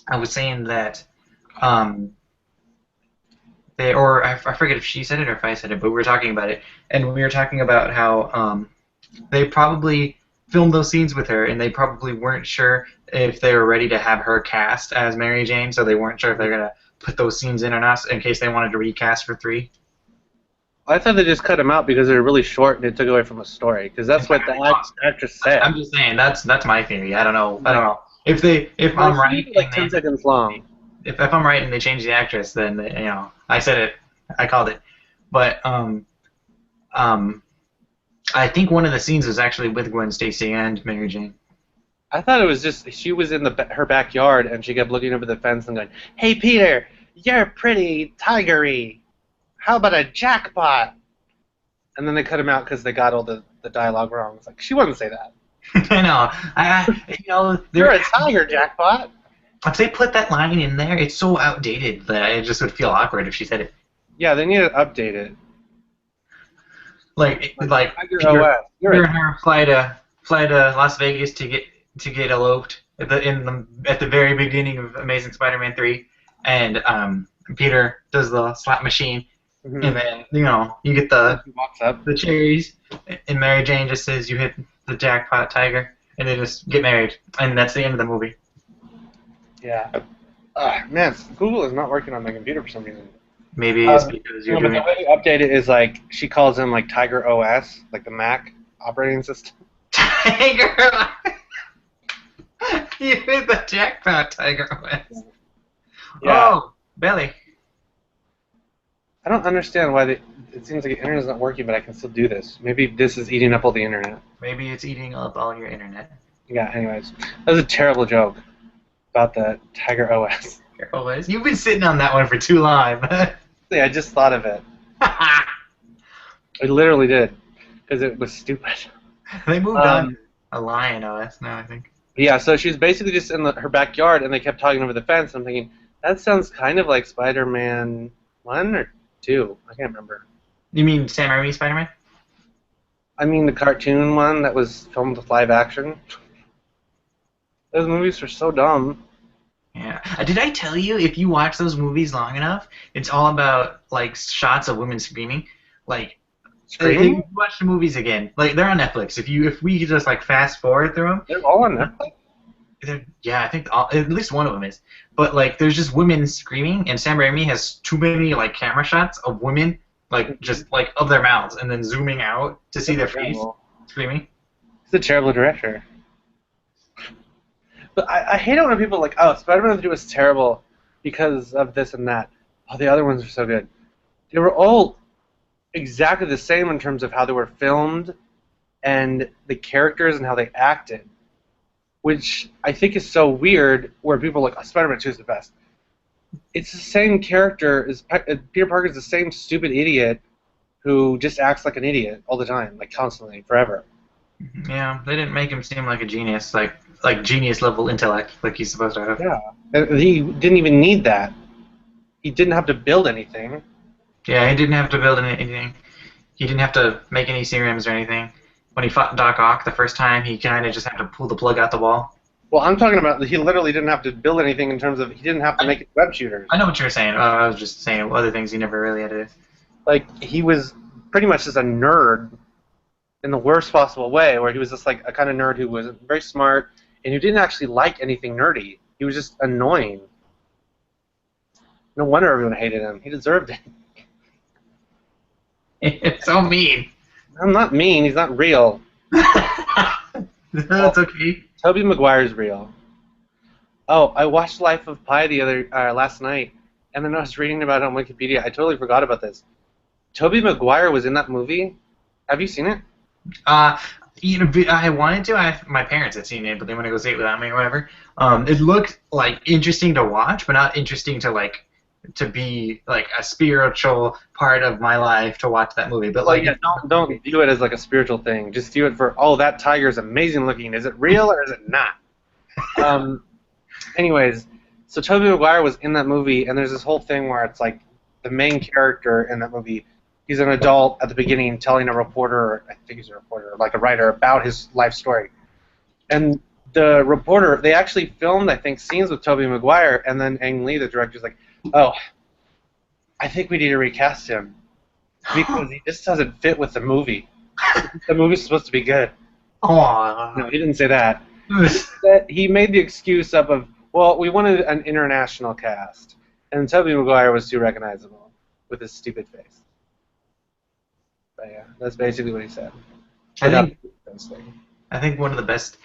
I was saying that um, I forget if she said it or if I said it, but we were talking about it, and we were talking about how they probably filmed those scenes with her, and they probably weren't sure if they were ready to have her cast as Mary Jane, so they weren't sure if they're gonna put those scenes in or not, in case they wanted to recast for 3. I thought they just cut him out because they were really short and it took away from the story. Because that's what the actress said. I'm just saying that's my theory. I don't know. I don't know if I'm right. Like 10 seconds long. If I'm right and they change the actress, then I said it. I called it. But I think one of the scenes was actually with Gwen Stacy and Mary Jane. I thought it was just she was in her backyard and she kept looking over the fence and going, "Hey Peter, you're pretty tigery. How about a jackpot?" And then they cut him out because they got all the dialogue wrong. It's like she wouldn't say that. I know. You're a tiger, jackpot. If they put that line in there, it's so outdated that it just would feel awkward if she said it. Yeah, they need to update it. Like Peter and her fly to Las Vegas to get eloped at the very beginning of Amazing Spider-Man 3, and Peter does the slot machine, and then you get the cherries, and Mary Jane just says you hit the jackpot, tiger, and they just get married, and that's the end of the movie. Yeah. Man, Google is not working on my computer for some reason. Maybe it's because you're doing. But the way they update it is like she calls him like Tiger OS, like the Mac operating system. Tiger OS. You hit the jackpot, Tiger OS. Yeah. Oh, belly. I don't understand why it seems like the internet's not working, but I can still do this. Maybe this is eating up all the internet. Maybe it's eating up all your internet. Yeah. Anyways, that was a terrible joke about the Tiger OS. OS. You've been sitting on that one for too long. Yeah, I just thought of it. I literally did, because it was stupid. They moved on to a Lion OS now, I think. Yeah, so she's basically just in her backyard, and they kept talking over the fence. I'm thinking, that sounds kind of like Spider-Man 1 or 2. I can't remember. You mean Sam Raimi Spider-Man? I mean the cartoon one that was filmed with live action. Those movies were so dumb. Yeah. Did I tell you, if you watch those movies long enough, it's all about, like, shots of women screaming? Like, Screaming? If you watch the movies again, like, they're on Netflix. If we could just, like, fast forward through them. They're all on Netflix? Yeah, I think at least one of them is. But, like, there's just women screaming, and Sam Raimi has too many, like, camera shots of women, like, just, like, of their mouths, and then zooming out to see their face screaming. He's a terrible director. But I hate it when people are like, oh, Spider-Man 3 was terrible because of this and that. Oh, the other ones are so good. They were all exactly the same in terms of how they were filmed and the characters and how they acted, which I think is so weird where people are like, oh, Spider-Man 2 is the best. It's the same character. Peter Parker's the same stupid idiot who just acts like an idiot all the time, like constantly, forever. Yeah, they didn't make him seem like a genius, like genius level intellect, like he's supposed to have. Yeah, and he didn't even need that. He didn't have to build anything. Yeah, he didn't have to build anything. He didn't have to make any serums or anything. When he fought Doc Ock the first time, he kind of just had to pull the plug out the wall. Well, I'm talking about he literally didn't have to build anything in terms of he didn't have to make web shooters. I know what you're saying. I was just saying other things he never really had to do. Like, he was pretty much just a nerd in the worst possible way, where he was just like a kind of nerd who was very smart and who didn't actually like anything nerdy. He was just annoying. No wonder everyone hated him. He deserved it. It's so mean. I'm not mean. He's not real. That's okay. Tobey Maguire's real. Oh, I watched Life of Pi last night, and then I was reading about it on Wikipedia. I totally forgot about this. Tobey Maguire was in that movie. Have you seen it? I wanted to. My parents had seen it, but they want to go see it without me or whatever. It looked like interesting to watch, but not interesting to be like a spiritual part of my life to watch that movie. But like, yeah, don't view it as like a spiritual thing. Just view it for, oh, that tiger is amazing looking. Is it real or is it not? Anyways, so Tobey Maguire was in that movie, and there's this whole thing where it's like the main character in that movie. He's an adult at the beginning telling a reporter, I think he's a reporter, like a writer, about his life story. And the reporter, they actually filmed, I think, scenes with Tobey Maguire, and then Ang Lee, the director's like, "Oh, I think we need to recast him because he just doesn't fit with the movie. The movie's supposed to be good." No, Oh. he didn't say that. He made the excuse up of, well, we wanted an international cast, and Tobey Maguire was too recognizable with his stupid face. But yeah, that's basically what he said. I Without think the thing. I think one of the best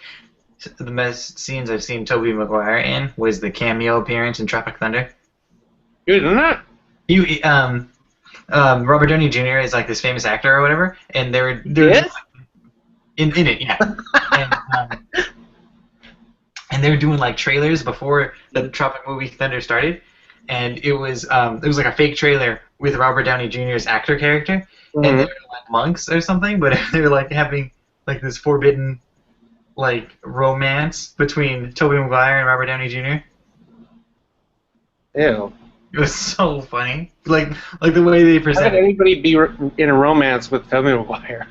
scenes I've seen Tobey Maguire in was the cameo appearance in Tropic Thunder. Dude, isn't that? You Robert Downey Jr. is like this famous actor or whatever, and they were He just is? in it, yeah. And and they were doing like trailers before the Tropic movie Thunder started, and it was like a fake trailer with Robert Downey Jr.'s actor character, and they Mm-hmm. were like monks or something, but they were like having like this forbidden like romance between Tobey Maguire and Robert Downey Jr. Ew. It was so funny, like the way they How could presented. anybody be in a romance with Tobey Maguire?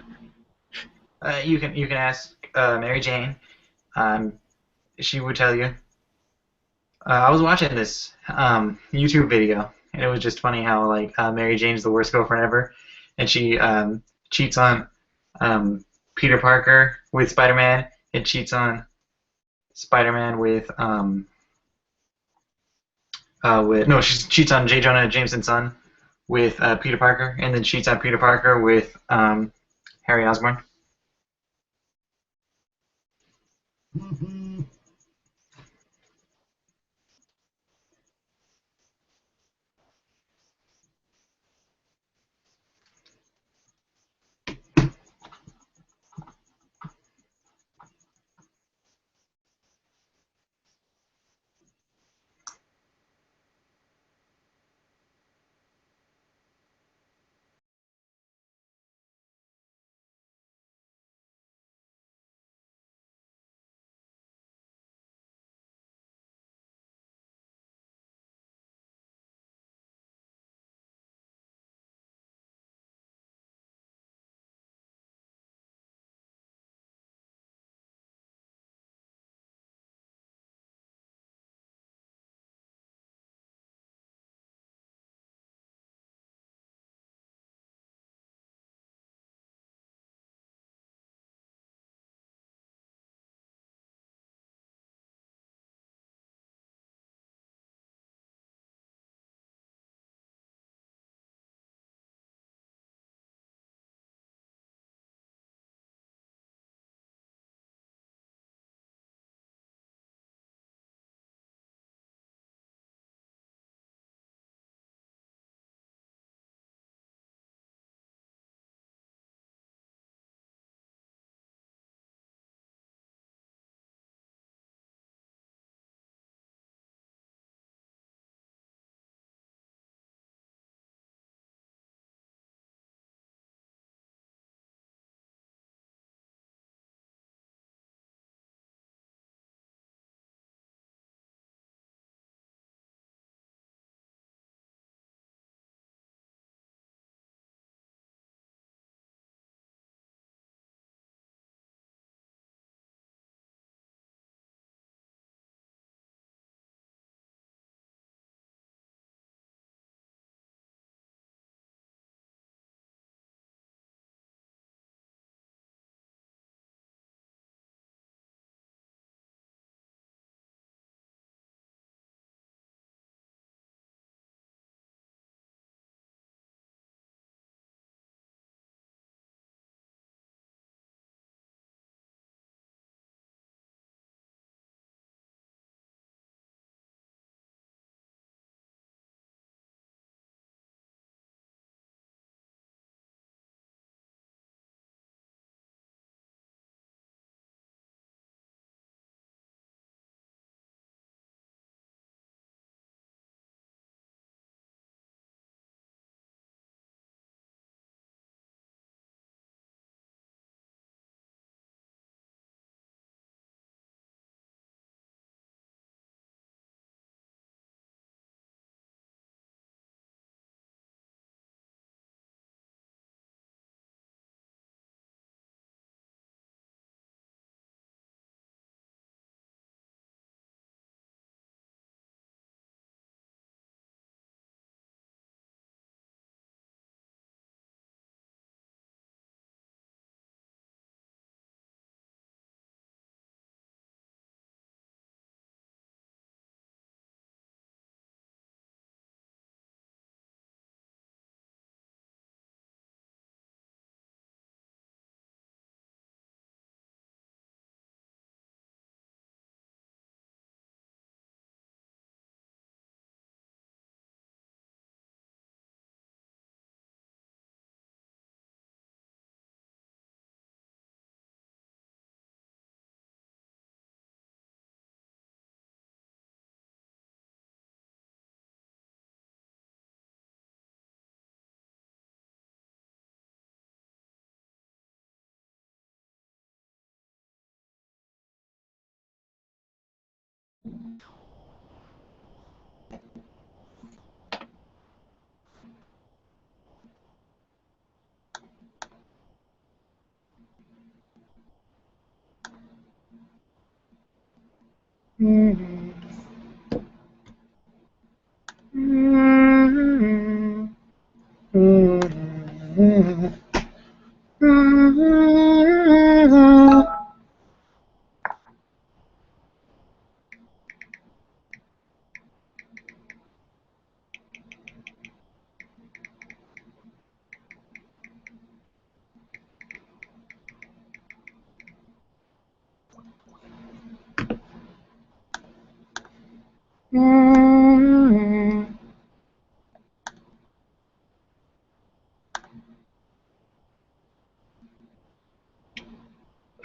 You can ask Mary Jane. Um, she would tell you. I was watching this YouTube video, and it was just funny how like Mary Jane's the worst girlfriend ever, and she cheats on Peter Parker with Spider-Man, and cheats on Spider-Man with no, she cheats on J. Jonah Jameson's son with Peter Parker, and then cheats on Peter Parker with Harry Osborn.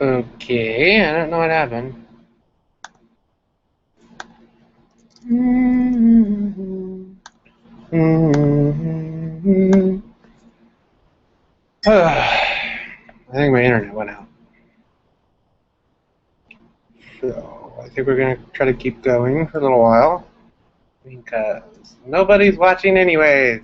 Okay, I don't know what happened. I think my internet went out. So I think we're going to try to keep going for a little while because nobody's watching anyways.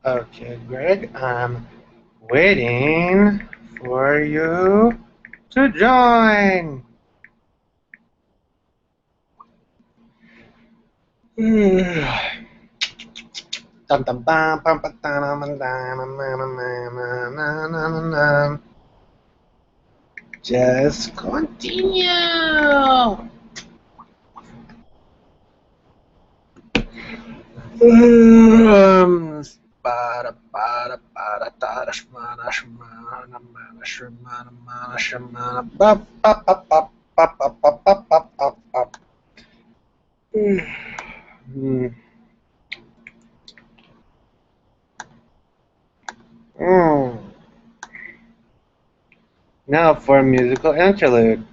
Okay, Greg, I'm waiting for you to join. Just continue. Now for a musical interlude.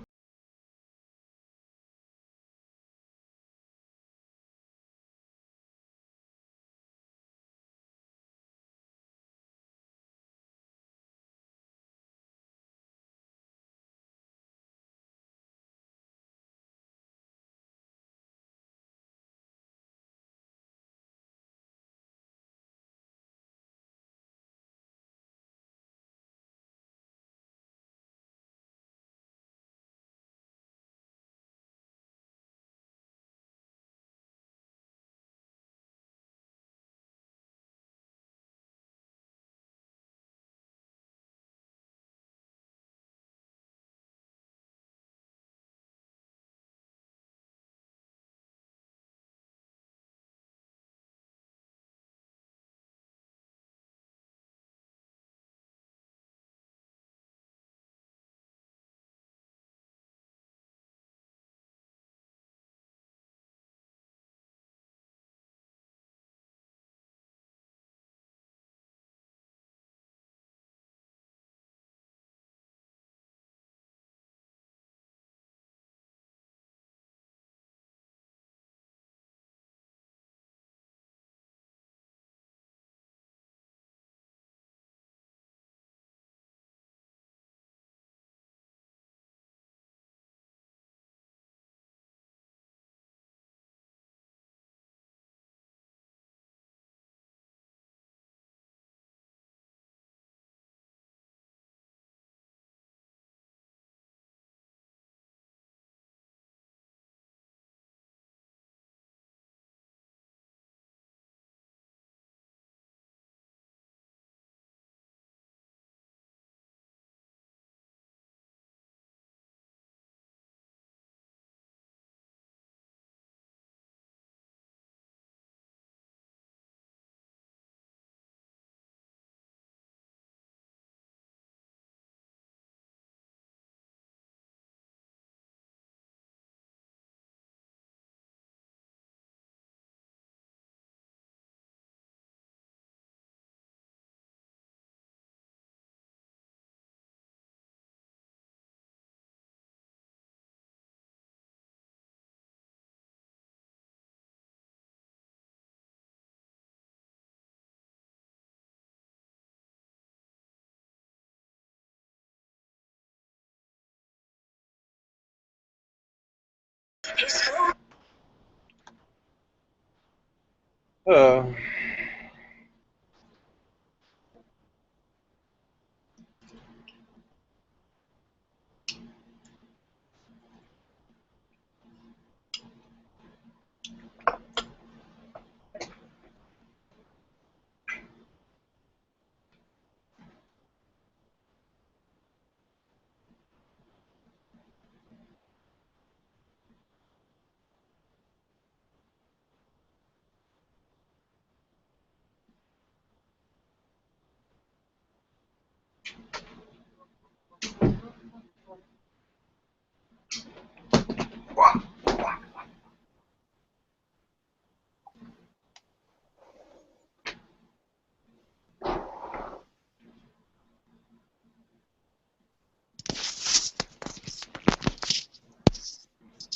Uh,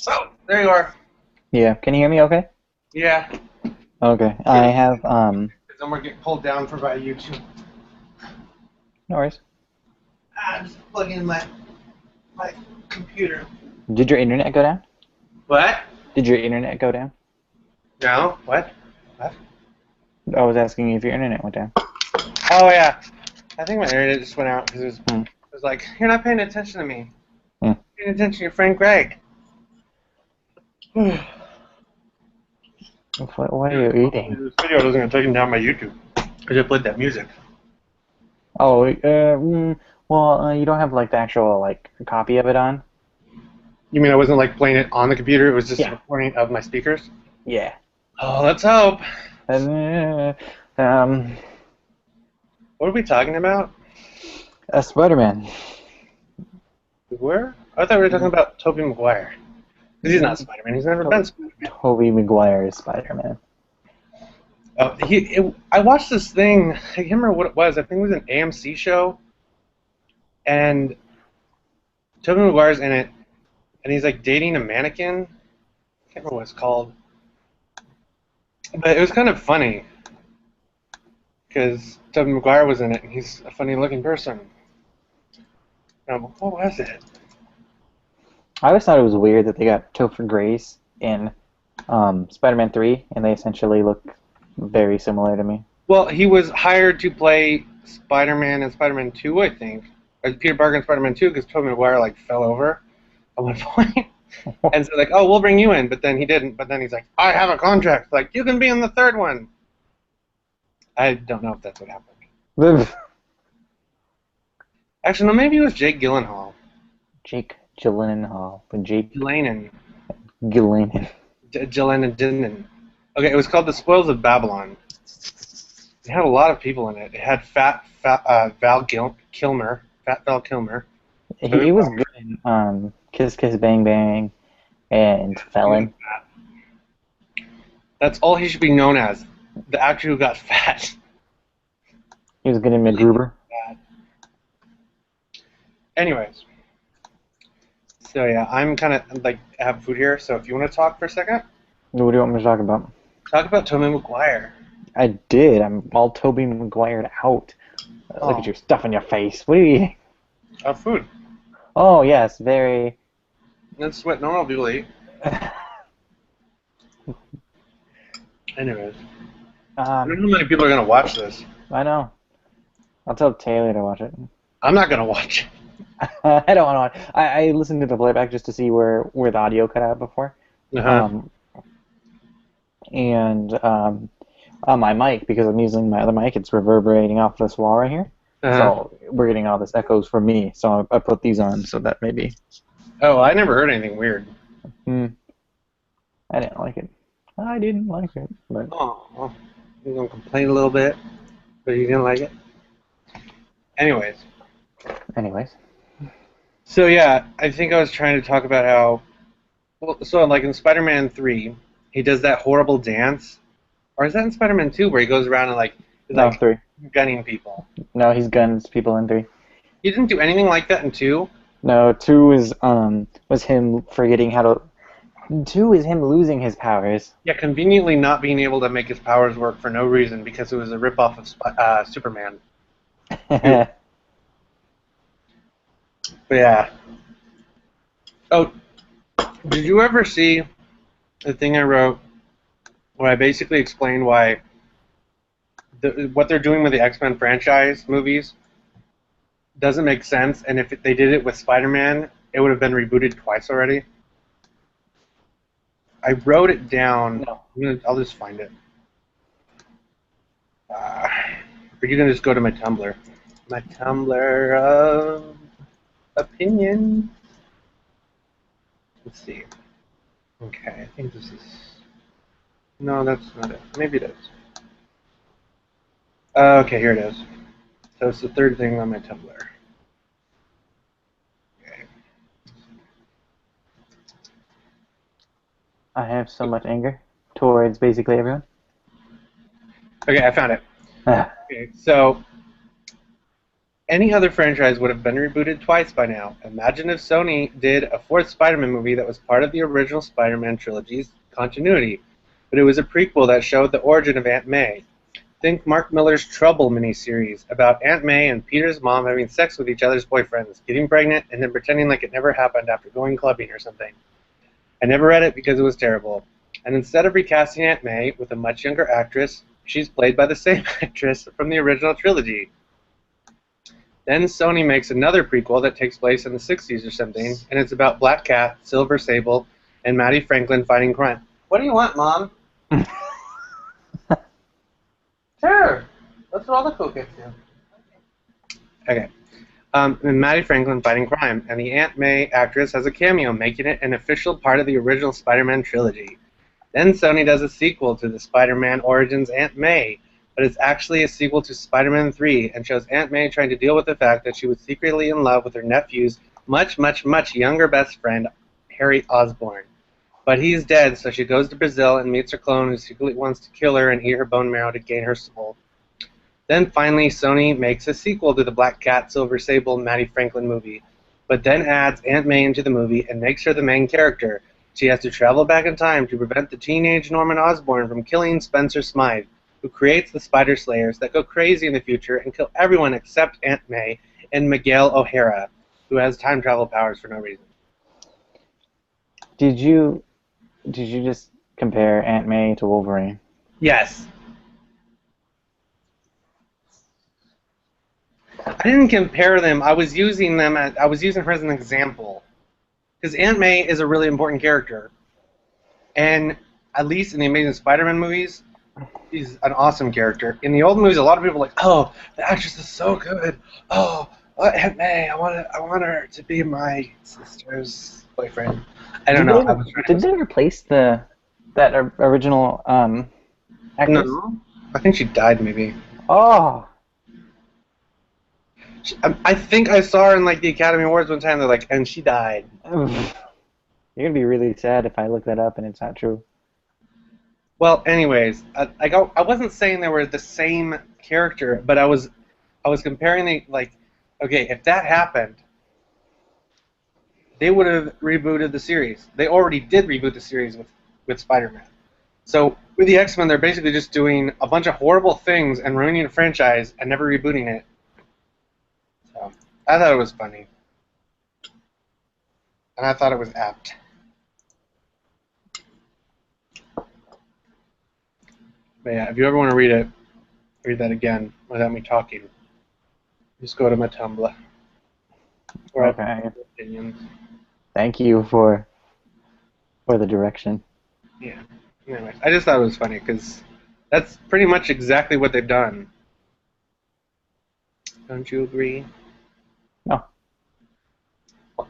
oh, there you are. Yeah, can you hear me okay? Yeah. Okay. I have, Because then we're getting pulled down for by YouTube. no worries. I'm just plugging in my computer. Did your internet go down? What? Did your internet go down? No? What? What? I was asking you if your internet went down. Oh, yeah. I think my internet just went out because it Hmm. was like, you're not paying attention to me. Hmm. Paying attention to your friend Greg. What are you eating? This video isn't going to take him down my YouTube. Because I played that music. Oh, well, you don't have, like, the actual, like, copy of it on? You mean I wasn't like playing it on the computer? It was just Yeah. a recording of my speakers? Yeah. Oh, let's hope. And, What are we talking about? Spider-Man. Where? I thought we were talking about Tobey Maguire. Because he's not Spider-Man. He's never been Spider-Man. Tobey Maguire is Spider-Man. Oh, I watched this thing. I can't remember what it was. I think it was an AMC show. And Tobey Maguire's in it. And he's like dating a mannequin. I can't remember what it's called. But it was kind of funny. Because Tobey Maguire was in it. And he's a funny looking person. What was it? I always thought it was weird that they got Topher Grace in Spider-Man 3, and they essentially look very similar to me. Well, he was hired to play Spider-Man in Spider-Man 2, I think. Or Peter Parker in Spider-Man 2, because Tobey Maguire, like, fell over at one point. And so, like, oh, we'll bring you in. But then he didn't. But then he's like, I have a contract. Like, you can be in the third one. I don't know if that's what happened. Actually, no, maybe it was Jake Gyllenhaal. Jake Gyllenhaal. Jake Gyllenhaal. Gyllenhaal. Gyllenhaal. Okay, it was called The Spoils of Babylon. It had a lot of people in it. It had Fat Val Kilmer. Fat Val Kilmer. He was good in Kiss Kiss Bang Bang and Felon. That's all he should be known as. The actor who got fat. He was good in MacGruber. Anyways. So yeah, I'm kind of like have food here. So if you want to talk for a second, What do you want me to talk about? talk about Tobey Maguire. I did. I'm all Tobey Maguired out. Look at your stuff in your face. What are you eating? Food. Oh, yes, very... That's what normal people eat. Anyways. I don't know how many people are going to watch this. I know. I'll tell Taylor to watch it. I'm not going to watch it. I don't want to. I listened to the playback just to see where the audio cut out before. Uh-huh. And on my mic, because I'm using my other mic, it's reverberating off this wall right here. Uh-huh. So we're getting all this echoes from me. So I put these on so that maybe. Oh, I never heard anything weird. I didn't like it. I didn't like it. But Oh, well, you're going to complain a little bit, but you didn't like it? Anyways. So yeah, I think I was trying to talk about how, well, so like in Spider-Man 3, he does that horrible dance, or is that in Spider-Man 2 where he goes around and like, no, 3. gunning people? No, he's guns people in 3. He didn't do anything like that in 2? No, 2 was him forgetting how to. 2 is him losing his powers. Yeah, conveniently not being able to make his powers work for no reason because it was a ripoff of Superman. But yeah. Oh, did you ever see the thing I wrote where I basically explained why what they're doing with the X-Men franchise movies doesn't make sense, and if they did it with Spider-Man, it would have been rebooted twice already. I wrote it down. No. I'll just find it. Or you can just go to my Tumblr. My Tumblr of opinion. Let's see. Okay, I think this is... No, that's not it. Maybe it is. Okay, here it is. So it's the third thing on my Tumblr. Okay. I have so much anger towards basically everyone. Okay, I found it. Okay, so any other franchise would have been rebooted twice by now. Imagine if Sony did a fourth Spider-Man movie that was part of the original Spider-Man trilogy's continuity, but it was a prequel that showed the origin of Aunt May. Think Mark Miller's Trouble miniseries about Aunt May and Peter's mom having sex with each other's boyfriends, getting pregnant, and then pretending like it never happened after going clubbing or something. I never read it because it was terrible. And instead of recasting Aunt May with a much younger actress, she's played by the same actress from the original trilogy. Then Sony makes another prequel that takes place in the 60s or something, and it's about Black Cat, Silver Sable, and Mattie Franklin fighting crime. What do you want, Mom? Sure. That's what all the cool kids do. Okay. And Mattie Franklin fighting crime, and the Aunt May actress has a cameo, making it an official part of the original Spider-Man trilogy. Then Sony does a sequel to the Spider-Man Origins Aunt May, but it's actually a sequel to Spider-Man 3 and shows Aunt May trying to deal with the fact that she was secretly in love with her nephew's much, much, much younger best friend, Harry Osborn. But he's dead, so she goes to Brazil and meets her clone who secretly wants to kill her and eat her bone marrow to gain her soul. Then finally, Sony makes a sequel to the Black Cat, Silver Sable, Mattie Franklin movie, but then adds Aunt May into the movie and makes her the main character. She has to travel back in time to prevent the teenage Norman Osborn from killing Spencer Smythe, who creates the Spider Slayers that go crazy in the future and kill everyone except Aunt May and Miguel O'Hara, who has time travel powers for no reason. Did you just compare Aunt May to Wolverine? Yes. I didn't compare them. I was using her as an example. Because Aunt May is a really important character. And at least in the Amazing Spider-Man movies, she's an awesome character. In the old movies, a lot of people are like, oh, the actress is so good. Oh, Aunt May, I want her to be my sister's boyfriend. I don't know. Did they replace that original actress? No. I think she died, maybe. Oh. I think I saw her in like the Academy Awards one time. They're like, and she died. You're gonna be really sad if I look that up and it's not true. Well, anyways, I wasn't saying they were the same character, but I was comparing the okay, if that happened, they would have rebooted the series. They already did reboot the series with Spider-Man. So with the X-Men, they're basically just doing a bunch of horrible things and ruining a franchise and never rebooting it. So I thought it was funny. And I thought it was apt. But yeah, if you ever want to read it, read that again without me talking. Just go to my Tumblr. Okay. Opinions. Thank you for the direction. Yeah. Anyways, I just thought it was funny because that's pretty much exactly what they've done. Don't you agree? No.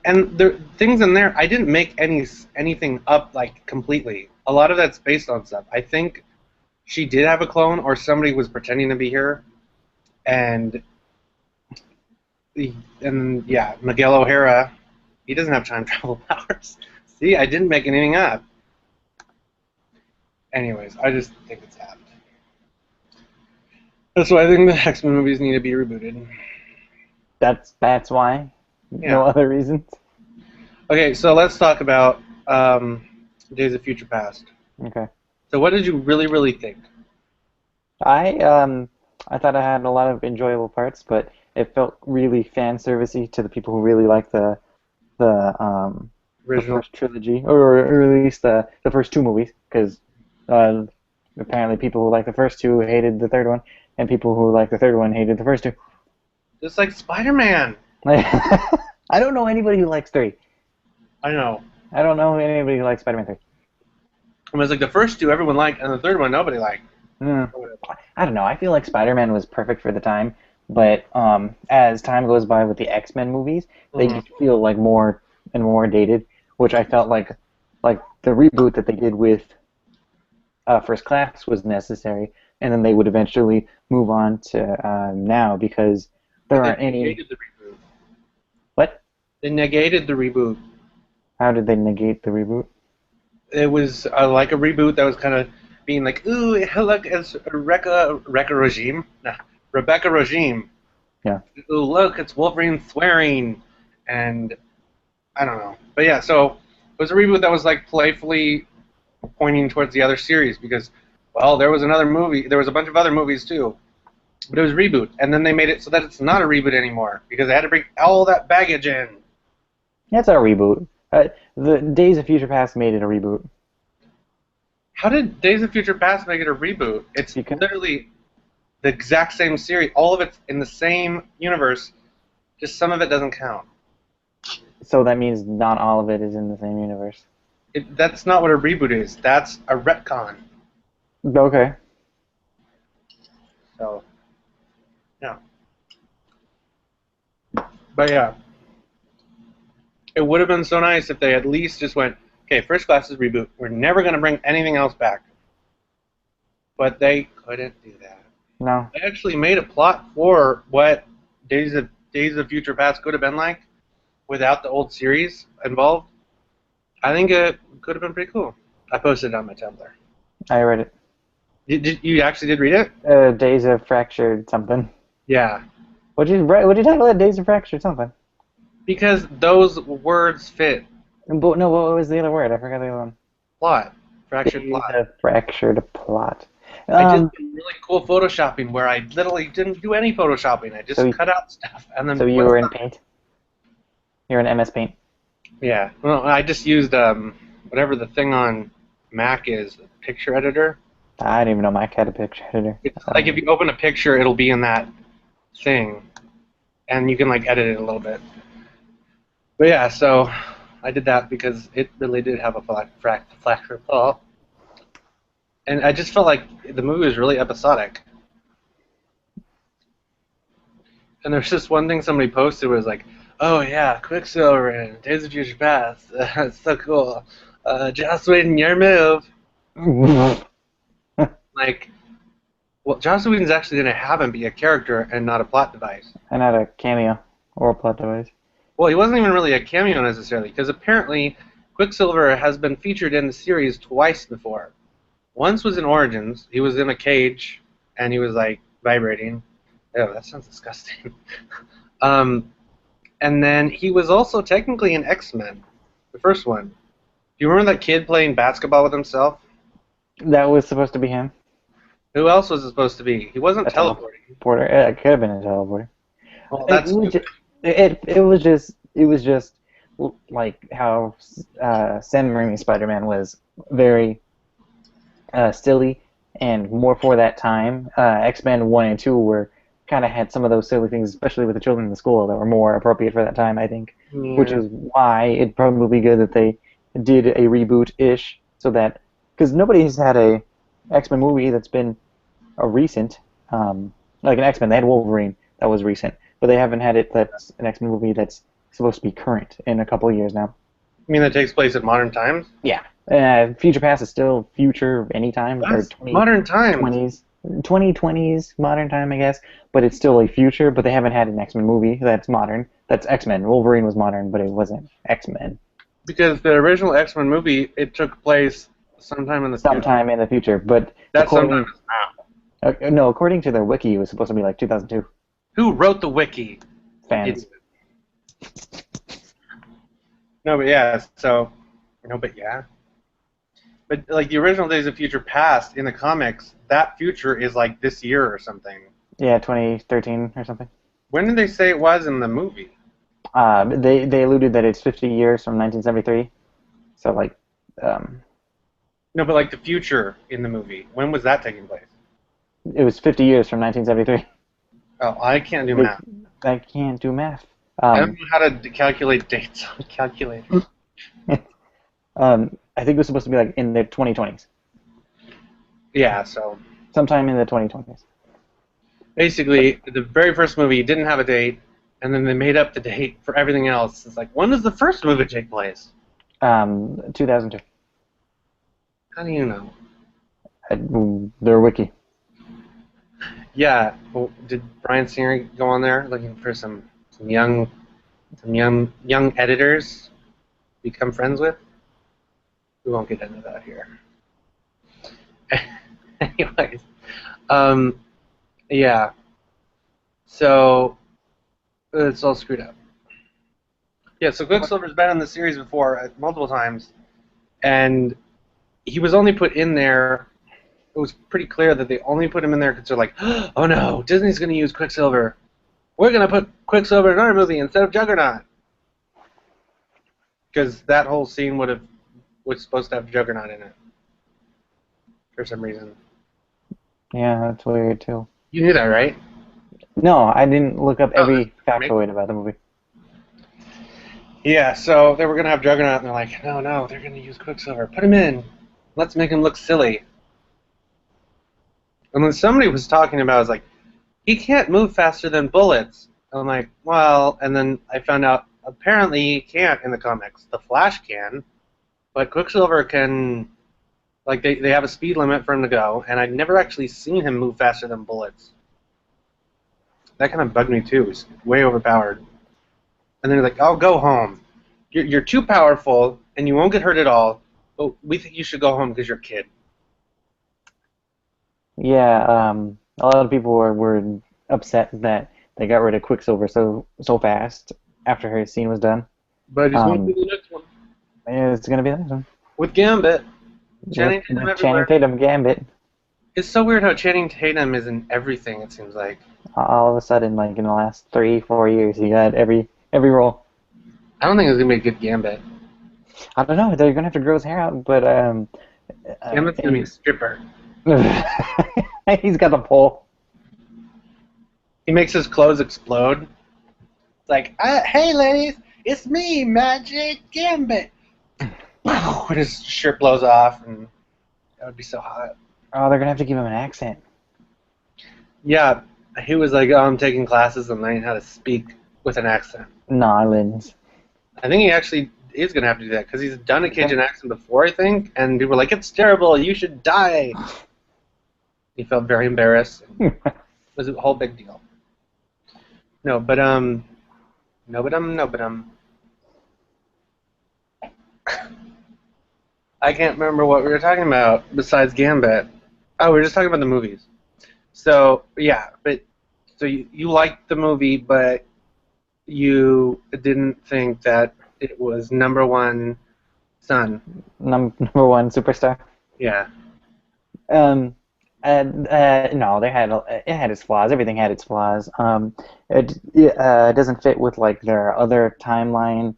And the things in there, I didn't make anything up like completely. A lot of that's based on stuff. I think she did have a clone, or somebody was pretending to be her, and yeah, Miguel O'Hara, he doesn't have time travel powers. See, I didn't make anything up. Anyways, I just think it's apt. That's why I think the X-Men movies need to be rebooted. That's why. Yeah. No other reasons. Okay, so let's talk about Days of Future Past. Okay. So what did you really think? I thought I had a lot of enjoyable parts, but it felt really fan servicey to the people who really like the Original. first trilogy, or at least the first two movies, because apparently people who like the first two hated the third one, and people who like the third one hated the first two. Just like Spider-Man. I don't know anybody who likes 3. I know. I don't know anybody who likes Spider-Man 3. It was like the first two everyone liked, and the third one nobody liked. I don't know. I feel like Spider-Man was perfect for the time, but as time goes by with the X-Men movies, they just feel like more and more dated, which I felt like the reboot that they did with First Class was necessary, and then they would eventually move on to now because there aren't any. Negated the reboot. What? They negated the reboot. How did they negate the reboot? It was like a reboot that was kind of being like, ooh, look, it's Rebecca Regime. Yeah. Ooh, look, it's Wolverine swearing, and I don't know. But yeah, so it was a reboot that was like playfully pointing towards the other series because, well, there was another movie. There was a bunch of other movies too, but it was a reboot, and then they made it so that it's not a reboot anymore because they had to bring all that baggage in. That's a reboot. The Days of Future Past made it a reboot. How did Days of Future Past make it a reboot? It's literally the exact same series. All of it's in the same universe. Just some of it doesn't count. So that means not all of it is in the same universe. That's not what a reboot is. That's a retcon. Okay. So, yeah. But yeah. It would have been so nice if they at least just went, okay, First Class is reboot. We're never going to bring anything else back. But they couldn't do that. No. They actually made a plot for what Days of Future Past could have been like without the old series involved. I think it could have been pretty cool. I posted it on my Tumblr. I read it. You actually did read it? Days of Fractured something. Yeah. What'd you title it? Days of Fractured something. Because those words fit. But no, what was the other word? I forgot the other one. Plot. Fractured Days plot. of Fractured plot. I did really cool photoshopping where I literally didn't do any photoshopping. I just cut out stuff and then. So you were in Paint? You're in MS Paint? Yeah. Well, I just used whatever the thing on Mac is, the picture editor. I didn't even know Mac had a picture editor. It's like if you open a picture, it'll be in that thing, and you can like edit it a little bit. But yeah, so I did that because it really did have a fracture plot. And I just felt like the movie was really episodic. And there's just one thing somebody posted was like, oh yeah, Quicksilver and Days of Future Past. It's so cool. Joss Whedon, your move. Like, well, Joss Whedon's actually going to have him be a character and not a plot device. And not a cameo or a plot device. Well, he wasn't even really a cameo necessarily, because apparently Quicksilver has been featured in the series twice before. Once was in Origins. He was in a cage, and he was, like, vibrating. Oh, that sounds disgusting. And then he was also technically in X-Men, the first one. Do you remember that kid playing basketball with himself? That was supposed to be him. Who else was it supposed to be? He wasn't teleporting. Porter. It could have been a teleporter. Well, that's it was just like how Sam Raimi's Spider-Man was very silly and more for that time. X-Men 1 and 2 were kind of had some of those silly things, especially with the children in the school, that were more appropriate for that time, I think. Yeah. Which is why it'd probably be good that they did a reboot-ish, so that because nobody's had a X-Men movie that's been a recent, like an X-Men. They had Wolverine that was recent, but they haven't had it that's an X-Men movie that's supposed to be current in a couple of years now. You mean that takes place in modern times? Yeah. Future Past is still future anytime. Or modern times. 2020s modern time, I guess, but it's still a future, but they haven't had an X-Men movie that's modern. That's X-Men. Wolverine was modern, but it wasn't X-Men. Because the original X-Men movie, it took place sometime in the future. Sometime in the future, but that's sometime now. No, according to their wiki, it was supposed to be like 2002. Who wrote the wiki? Fans. No, but yeah, so... No, but yeah. But, like, the original Days of Future Past in the comics, that future is, like, this year or something. Yeah, 2013 or something. When did they say it was in the movie? They alluded that it's 50 years from 1973. So, like... No, but like the future in the movie. When was that taking place? It was 50 years from 1973. Oh, I can't do math. I can't do math. I don't know how to calculate dates on a calculator. I think it was supposed to be like in the 2020s. Yeah, so Sometime in the 2020s. basically, the very first movie didn't have a date, and then they made up the date for everything else. It's like, when does the first movie take place? 2002. How do you know? Their wiki. Yeah, well, did Bryan Singer go on there looking for some young editors to become friends with? We won't get into that here. Anyways, yeah. So it's all screwed up. Yeah, so Quicksilver's been in the series before multiple times, and he was only put in there. It was pretty clear that they only put him in there because they're like, oh no, Disney's going to use Quicksilver. We're going to put Quicksilver in our movie instead of Juggernaut. Because that whole scene was supposed to have Juggernaut in it. For some reason. Yeah, that's weird too. You knew that, right? No, I didn't look up every that's factoid about the movie. Yeah, so they were going to have Juggernaut, and they're like, no, they're going to use Quicksilver. Put him in. Let's make him look silly. And then somebody was talking about, I was like, he can't move faster than bullets. And I'm like, well, and then I found out apparently he can't in the comics. The Flash can, but Quicksilver can, like, they have a speed limit for him to go, and I'd never actually seen him move faster than bullets. That kind of bugged me too. He's way overpowered. And they're like, oh, go home. You're too powerful, and you won't get hurt at all, but we think you should go home because you're a kid. Yeah, a lot of people were upset that they got rid of Quicksilver so fast after her scene was done. But he's going to be the next one. Yeah, it's gonna be the next one. With Gambit. Channing Tatum With everywhere. Channing Tatum, Gambit. It's so weird how Channing Tatum is in everything, it seems like. All of a sudden, like in the last 3-4 years, he got every role. I don't think it's going to be a good Gambit. I don't know. They're gonna have to grow his hair out, but Gambit's going to be a stripper. he's got the pole. He makes his clothes explode. It's like, hey ladies, it's me, Magic Gambit. And his shirt blows off, and that would be so hot. Oh, they're gonna have to give him an accent. Yeah, he was like, I'm taking classes and learning how to speak with an accent. Nolans. I think he actually is going to have to do that, because he's done a Cajun accent before, I think, and people were like, it's terrible, you should die. He felt very embarrassed. It was a whole big deal. No, but I can't remember what we were talking about besides Gambit. Oh, we were just talking about the movies. So, yeah, so you liked the movie, but you didn't think that it was number one son. Number one superstar. Yeah. No, it had its flaws. Everything had its flaws. It doesn't fit with like their other timeline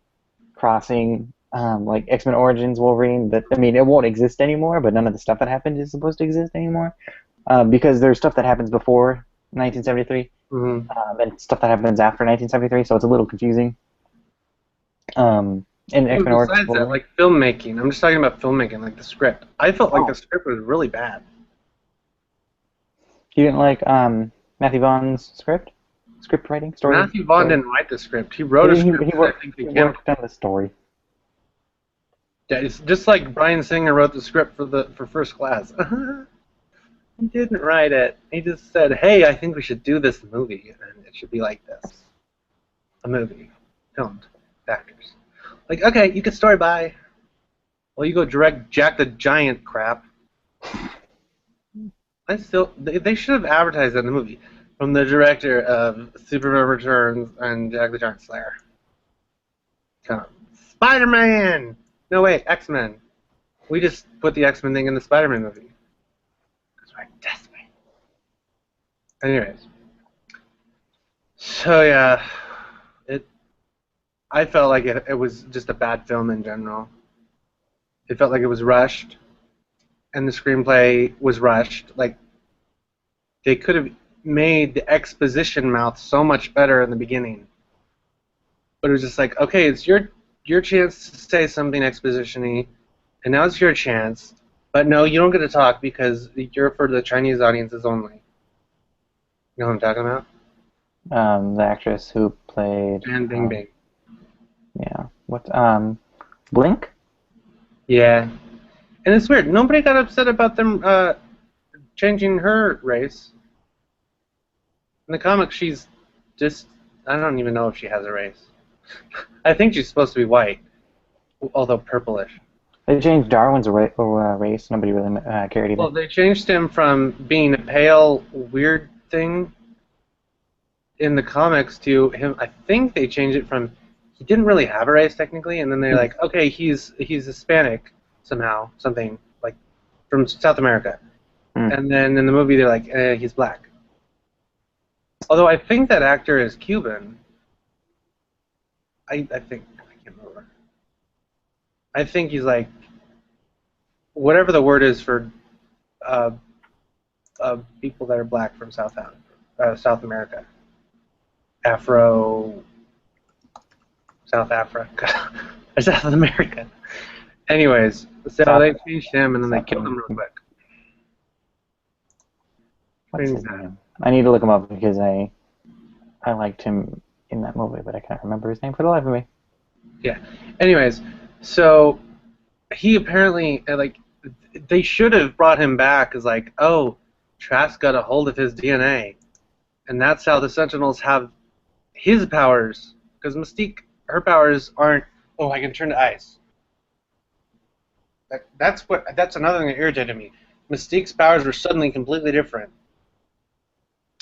crossing, like X-Men Origins Wolverine. That, I mean, it won't exist anymore. But none of the stuff that happened is supposed to exist anymore, because there's stuff that happens before 1973, and stuff that happens after 1973. So it's a little confusing. And X-Men Origins Besides that, like filmmaking, I'm just talking about filmmaking, like the script. I felt like the script was really bad. You didn't like Matthew Vaughn's script writing, story? Matthew Vaughn didn't write the script. He wrote a script. He worked on the story. Yeah, it's just like Bryan Singer wrote the script for First Class. He didn't write it. He just said, "Hey, I think we should do this movie, and it should be like this, a movie, filmed, actors." Like, okay, you can story by. Well, you go direct Jack the Giant crap. They should have advertised that in the movie. From the director of Superman Returns and Jack the Giant Slayer. Come on. Spider-Man! No, wait, X-Men. We just put the X-Men thing in the Spider-Man movie. Because we're desperate. Anyways. So, yeah. I felt like it was just a bad film in general. It felt like it was rushed. and the screenplay was rushed. Like, they could have made the exposition mouth so much better in the beginning. But it was just like, okay, it's your chance to say something exposition-y, and now it's your chance. But no, you don't get to talk because you're for the Chinese audiences only. You know what I'm talking about? The actress who played. And Bing Bing. Yeah. What? Blink? Yeah. And it's weird. Nobody got upset about them changing her race. In the comics, she's just... I don't even know if she has a race. I think she's supposed to be white, although purplish. They changed Darwin's race. Nobody really cared either. Well, they changed him from being a pale, weird thing in the comics to him. I think they changed it from he didn't really have a race technically, and then they're like, okay, he's Hispanic somehow, something like from South America, and then in the movie they're like, he's black. Although I think that actor is Cuban. I think I can't remember. I think he's like whatever the word is for people that are black from South America. South Africa, or South America. Anyways, so they changed him and then they killed him real quick. What's his name? I need to look him up because I liked him in that movie, but I can't remember his name for the life of me. Yeah. Anyways, so he apparently like they should have brought him back as like, oh, Trask got a hold of his DNA, and that's how the Sentinels have his powers. Because Mystique, her powers aren't. Oh, I can turn to ice. That's another thing that irritated me. Mystique's powers were suddenly completely different.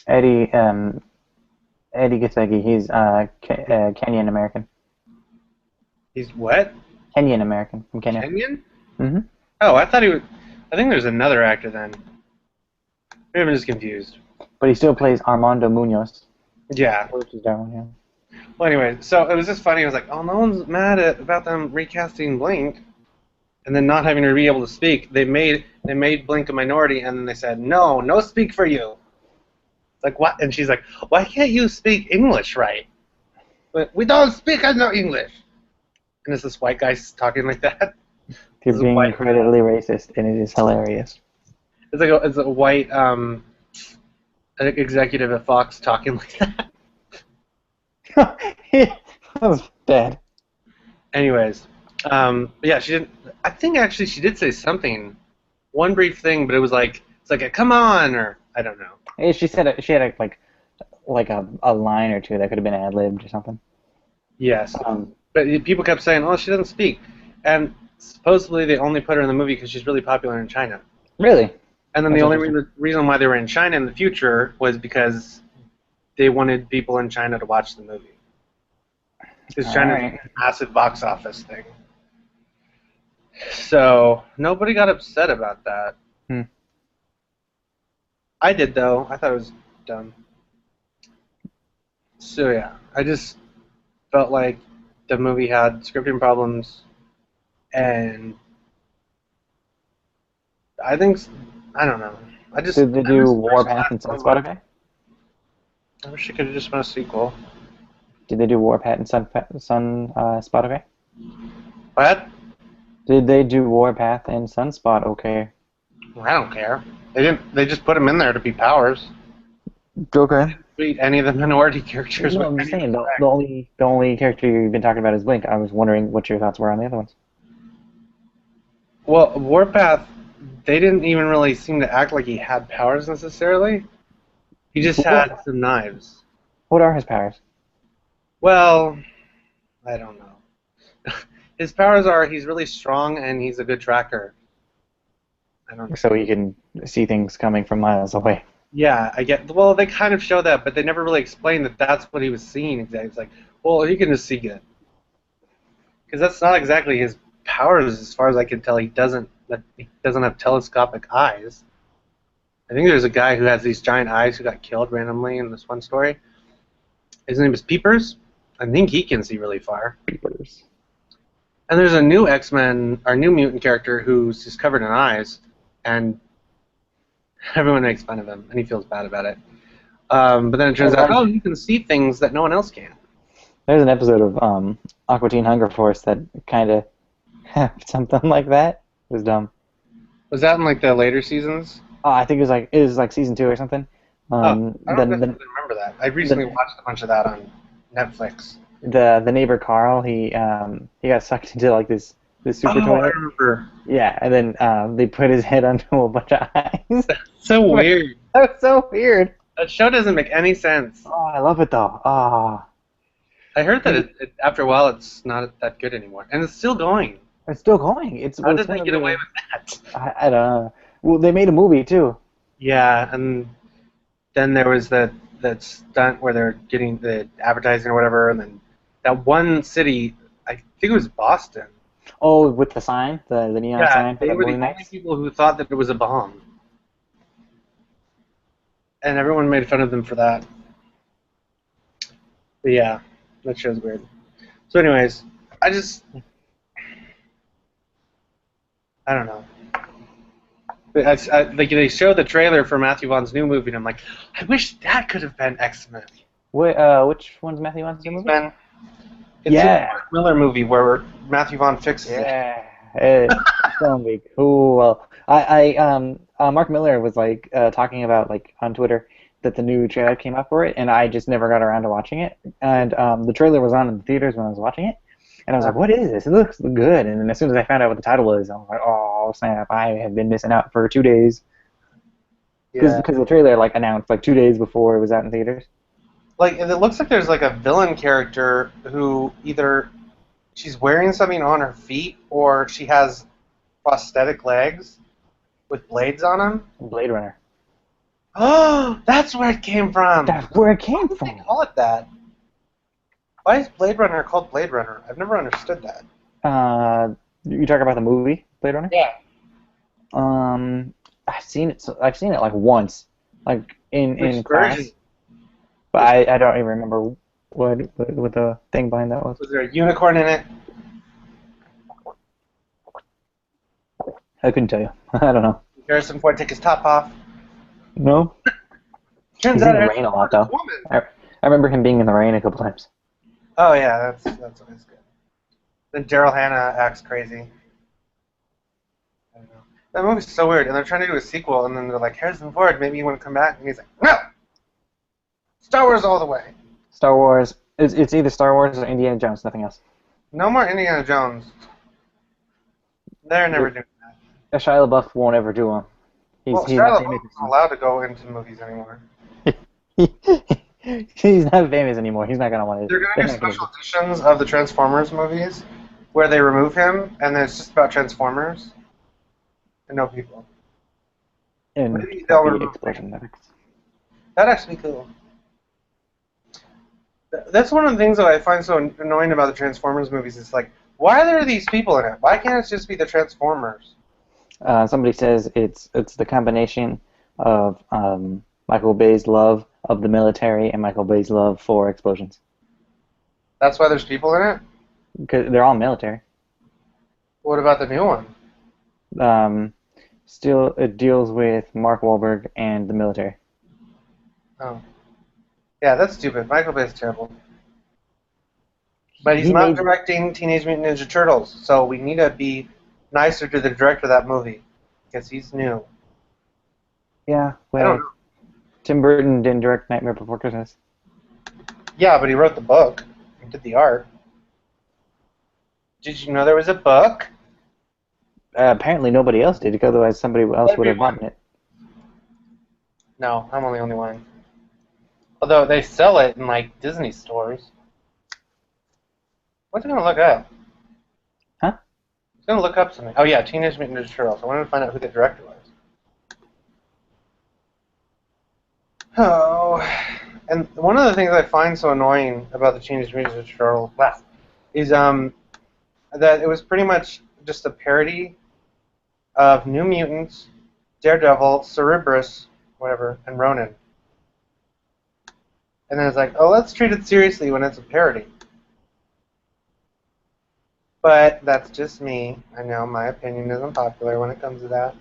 Eddie Gisegi, he's Kenyan American. He's what? Kenyan American from Kenya. Kenyan? Mm-hmm. Oh, I thought he was. I think there's another actor then. Maybe I'm just confused. But he still plays Armando Munoz. Yeah. Which is Darwin, yeah. Well, anyway, so it was just funny. I was like, oh, no one's mad about them recasting Blink, and then not having her be able to speak. They made Blink a minority, and then they said, no speak for you. Like, what? And she's like, why can't you speak English right? But we don't speak no English. And it's this white guy talking like that. You're being incredibly racist, and it is hilarious. It's like it's a white executive at Fox talking like that. That was bad. Anyways, yeah, she didn't. I think actually she did say something, one brief thing, but it was like it's like a come on or I don't know. Hey, she said she had a line or two that could have been ad-libbed or something. Yes, but people kept saying, "Oh, she doesn't speak," and supposedly they only put her in the movie because she's really popular in China. Really? And then the only reason why they were in China in the future was because they wanted people in China to watch the movie. Because China's a massive box office thing. So nobody got upset about that. I did, though. I thought it was dumb. So yeah, I just felt like the movie had scripting problems, and I think, I don't know. Did they do Warpath and Sunspot okay? I wish it could have just been a sequel. Did they do Warpath and Sunspot okay? What? Did they do Warpath and Sunspot okay? I don't care. They didn't. They just put them in there to be powers. Okay. They didn't treat any of the minority characters. No, I'm just saying the only character you've been talking about is Blink. I was wondering what your thoughts were on the other ones. Well, Warpath, they didn't even really seem to act like he had powers necessarily. He just had some knives. What are his powers? Well, I don't know. His powers are he's really strong and he's a good tracker. I don't know. So he can see things coming from miles away. Yeah, I get. Well, they kind of show that, but they never really explain that that's what he was seeing exactly. It's like, well, he can just see good. Because that's not exactly his powers, as far as I can tell. He doesn't have telescopic eyes. I think there's a guy who has these giant eyes who got killed randomly in this one story. His name is Peepers. I think he can see really far. Peepers. And there's a new X-Men, or new mutant character who's just covered in eyes. and everyone makes fun of him, and he feels bad about it. But then it turns out, oh, you can see things that no one else can. There's an episode of Aqua Teen Hunger Force that kind of had something like that. It was dumb. Was that in like the later seasons? Oh, I think it was like season 2 or something. I don't remember that. I recently watched a bunch of that on Netflix. The neighbor Carl, he got sucked into like this super toilet. I remember. Yeah, and then they put his head onto a bunch of eyes. So weird. That was so weird. That show doesn't make any sense. Oh, I love it though. Oh. I heard that it after a while it's not that good anymore, and it's still going. It's still going. How did they get away with that? I don't know. Well, they made a movie too. Yeah, and then there was that stunt where they're getting the advertising or whatever, and then that one city, I think it was Boston. Oh, with the sign, the neon sign. Yeah, they were the only people who thought that it was a bomb, and everyone made fun of them for that. But yeah, that show's weird. So, anyways, I don't know. Like they showed the trailer for Matthew Vaughn's new movie, and I'm like, I wish that could have been X-Men. Which one's Matthew Vaughn's new movie? X-Men. It's a Mark Miller movie where Matthew Vaughn fixes it. Yeah, it's gonna be cool. Mark Miller was like talking about like on Twitter that the new trailer came out for it, and I just never got around to watching it. And the trailer was on in the theaters when I was watching it, and I was like, "What is this? It looks good." And then as soon as I found out what the title was, I was like, "Oh snap! I have been missing out for 2 days." Because the trailer like announced like 2 days before it was out in theaters. Like, it looks like there's like a villain character who either she's wearing something on her feet or she has prosthetic legs with blades on them. Blade Runner. Oh, that's where it came from. That's where it came Why from. did they call it that? Why is Blade Runner called Blade Runner? I've never understood that. You talk about the movie Blade Runner? Yeah. I've seen it like once, like in class. Version? But I don't even remember what the thing behind that was. Was there a unicorn in it? I couldn't tell you. I don't know. Harrison Ford take his top off. No. Turns He's out in the rain a lot though. I remember him being in the rain a couple times. Oh yeah, that's always good. Then Daryl Hannah acts crazy. I don't know. That movie's so weird, and they're trying to do a sequel, and then they're like, Harrison Ford, maybe you want to come back, and he's like, no. Star Wars all the way. Star Wars. It's either Star Wars or Indiana Jones. Nothing else. No more Indiana Jones. They're never doing that. Shia LaBeouf won't ever do them. He's Shia LaBeouf isn't allowed to go into movies anymore. He's not famous anymore. He's not gonna want to. They're gonna do special editions of the Transformers movies where they remove him, and then it's just about Transformers and no people. And maybe they'll remove explosion effects. That'd actually be cool. That's one of the things that I find so annoying about the Transformers movies. It's like, why are there these people in it? Why can't it just be the Transformers? Somebody says it's the combination of Michael Bay's love of the military and Michael Bay's love for explosions. That's why there's people in it? Because they're all military. What about the new one? Still, it deals with Mark Wahlberg and the military. Oh. Yeah, that's stupid. Michael Bay's terrible. But he's not directing Teenage Mutant Ninja Turtles, so we need to be nicer to the director of that movie, because he's new. Yeah, well, Tim Burton didn't direct Nightmare Before Christmas. Yeah, but he wrote the book and did the art. Did you know there was a book? Apparently nobody else did, because otherwise somebody else would have gotten it. No, I'm the only one. Although they sell it in like Disney stores. What's it gonna look up? Huh? It's gonna look up something. Oh yeah, Teenage Mutant Ninja Turtles. I wanted to find out who the director was. Oh, and one of the things I find so annoying about the Teenage Mutant Ninja Turtles is that it was pretty much just a parody of New Mutants, Daredevil, Cerebrus, whatever, and Ronin. And then it's like, oh, let's treat it seriously when it's a parody. But that's just me. I know my opinion is unpopular when it comes to that.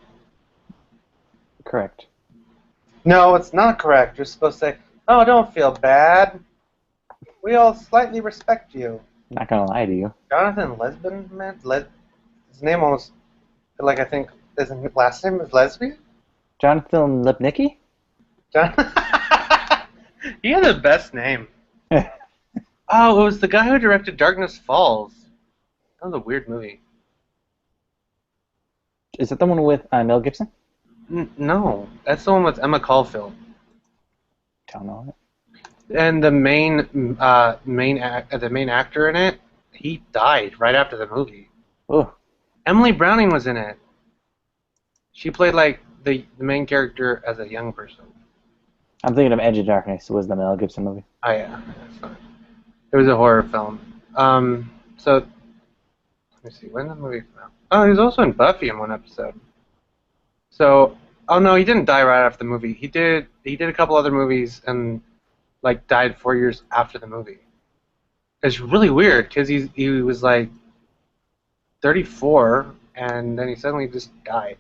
correct. No, it's not correct. You're supposed to say, "Oh, don't feel bad. We all slightly respect you." Not gonna lie to you. Jonathan Lesbian, man. His name almost, like I think, his last name is Lesbian. Jonathan Lipnicki? John. He had the best name. Oh, it was the guy who directed Darkness Falls. That was a weird movie. Is that the one with Mel Gibson? No, that's the one with Emma Caulfield. Don't know it. And the main actor in it, he died right after the movie. Oh, Emily Browning was in it. She played like the main character as a young person. I'm thinking of Edge of Darkness. Was the Mel Gibson movie? Oh yeah, that's fine. It was a horror film. So let me see, when did the movie come out? Oh, he was also in Buffy in one episode. So, oh no, he didn't die right after the movie. He did a couple other movies and like died 4 years after the movie. It's really weird because he was like 34 and then he suddenly just died.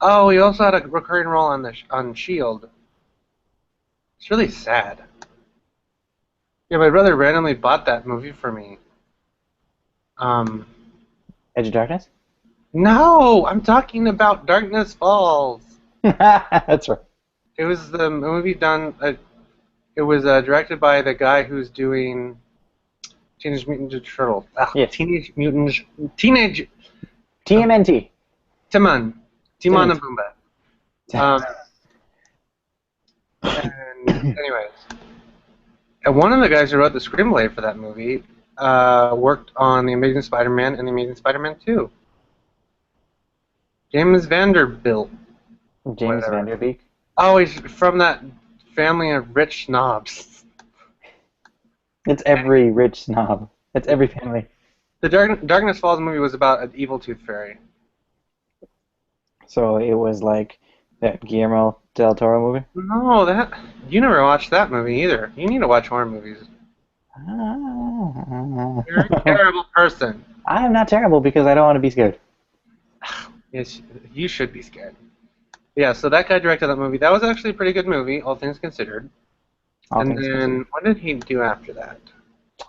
Oh, he also had a recurring role on Shield. It's really sad. Yeah, my brother randomly bought that movie for me. Edge of Darkness? No, I'm talking about Darkness Falls. That's right. It was the movie done. It was directed by the guy who's doing Teenage Mutant Ninja Turtles. Yes. Teenage TMNT. Timon and Pumbaa. And anyways, and one of the guys who wrote the screenplay for that movie worked on The Amazing Spider-Man and The Amazing Spider-Man 2. James Vanderbilt. James Vanderbeek. Oh, he's from that family of rich snobs. It's every rich snob. It's every family. The Darkness Falls movie was about an evil tooth fairy. So it was like that Guillermo del Toro movie? No, you never watched that movie either. You need to watch horror movies. You're a terrible person. I am not terrible because I don't want to be scared. Yes, you should be scared. Yeah, so that guy directed that movie. That was actually a pretty good movie, all things considered. What did he do after that?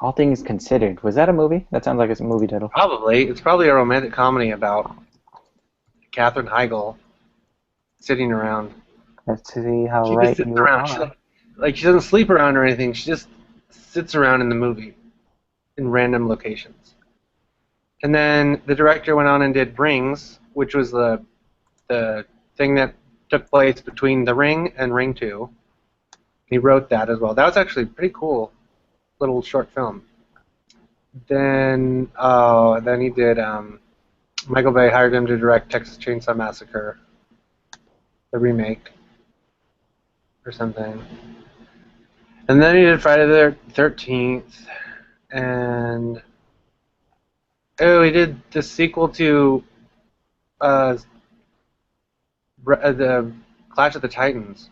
All Things Considered. Was that a movie? That sounds like it's a movie title. Probably. It's probably a romantic comedy about Katherine Heigl sitting around. Let's see how She right just sits you around. are. She doesn't sleep around or anything. She just sits around in the movie in random locations. And then the director went on and did Rings, which was the thing that took place between The Ring and Ring 2. He wrote that as well. That was actually a pretty cool little short film. Then he did, Michael Bay hired him to direct Texas Chainsaw Massacre, the remake, or something. And then he did Friday the 13th, and he did the sequel to the Clash of the Titans.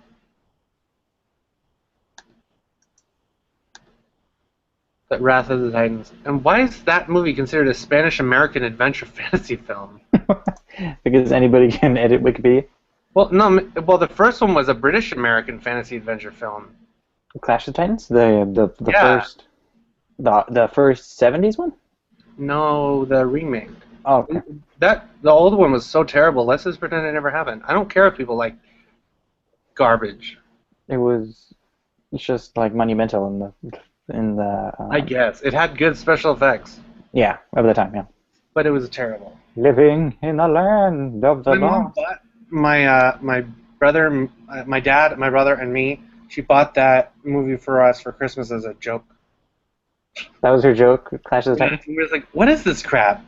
The Wrath of the Titans. And why is that movie considered a Spanish-American adventure fantasy film? Because anybody can edit Wikipedia. Well, no. Well, the first one was a British-American fantasy adventure film. Clash of Titans? The Yeah. first 70s one? No, the remake. Oh, okay. The old one was so terrible. Let's just pretend it never happened. I don't care if people like garbage. It's just like monumental in the. I guess it had good special effects, Yeah, of the time, yeah. but it was terrible. Living in the land of the My mom lost. bought my brother, my dad, my brother, and me. She bought that movie for us for Christmas as a joke. That was her joke, Clash of the Titans? We were like, "What is this crap?"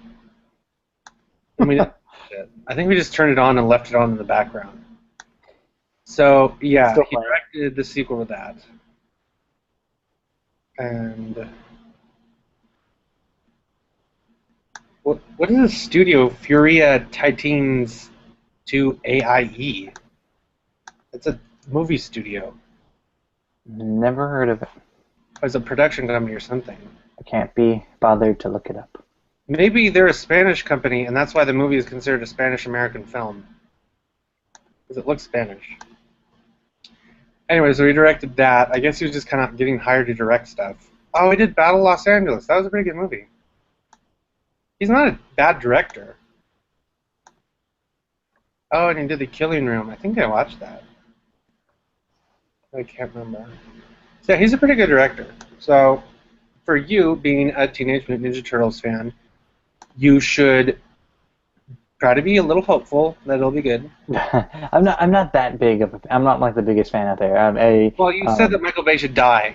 And we didn't shit. I think we just turned it on and left it on in the background. So yeah, Still he playing. directed the sequel to that. And what is the studio Furia Titans 2 AIE? It's a movie studio. Never heard of it. It's a production company or something. I can't be bothered to look it up. Maybe they're a Spanish company, and that's why the movie is considered a Spanish-American film. because it looks Spanish. Anyway, so he directed that. I guess he was just kind of getting hired to direct stuff. Oh, he did Battle Los Angeles. That was a pretty good movie. He's not a bad director. Oh, and he did The Killing Room. I think I watched that. I can't remember. So yeah, he's a pretty good director. So for you, being a Teenage Mutant Ninja Turtles fan, you should try to be a little hopeful that it'll be good. I'm not that big of a, I'm not like the biggest fan out there. Well, you said that Michael Bay should die.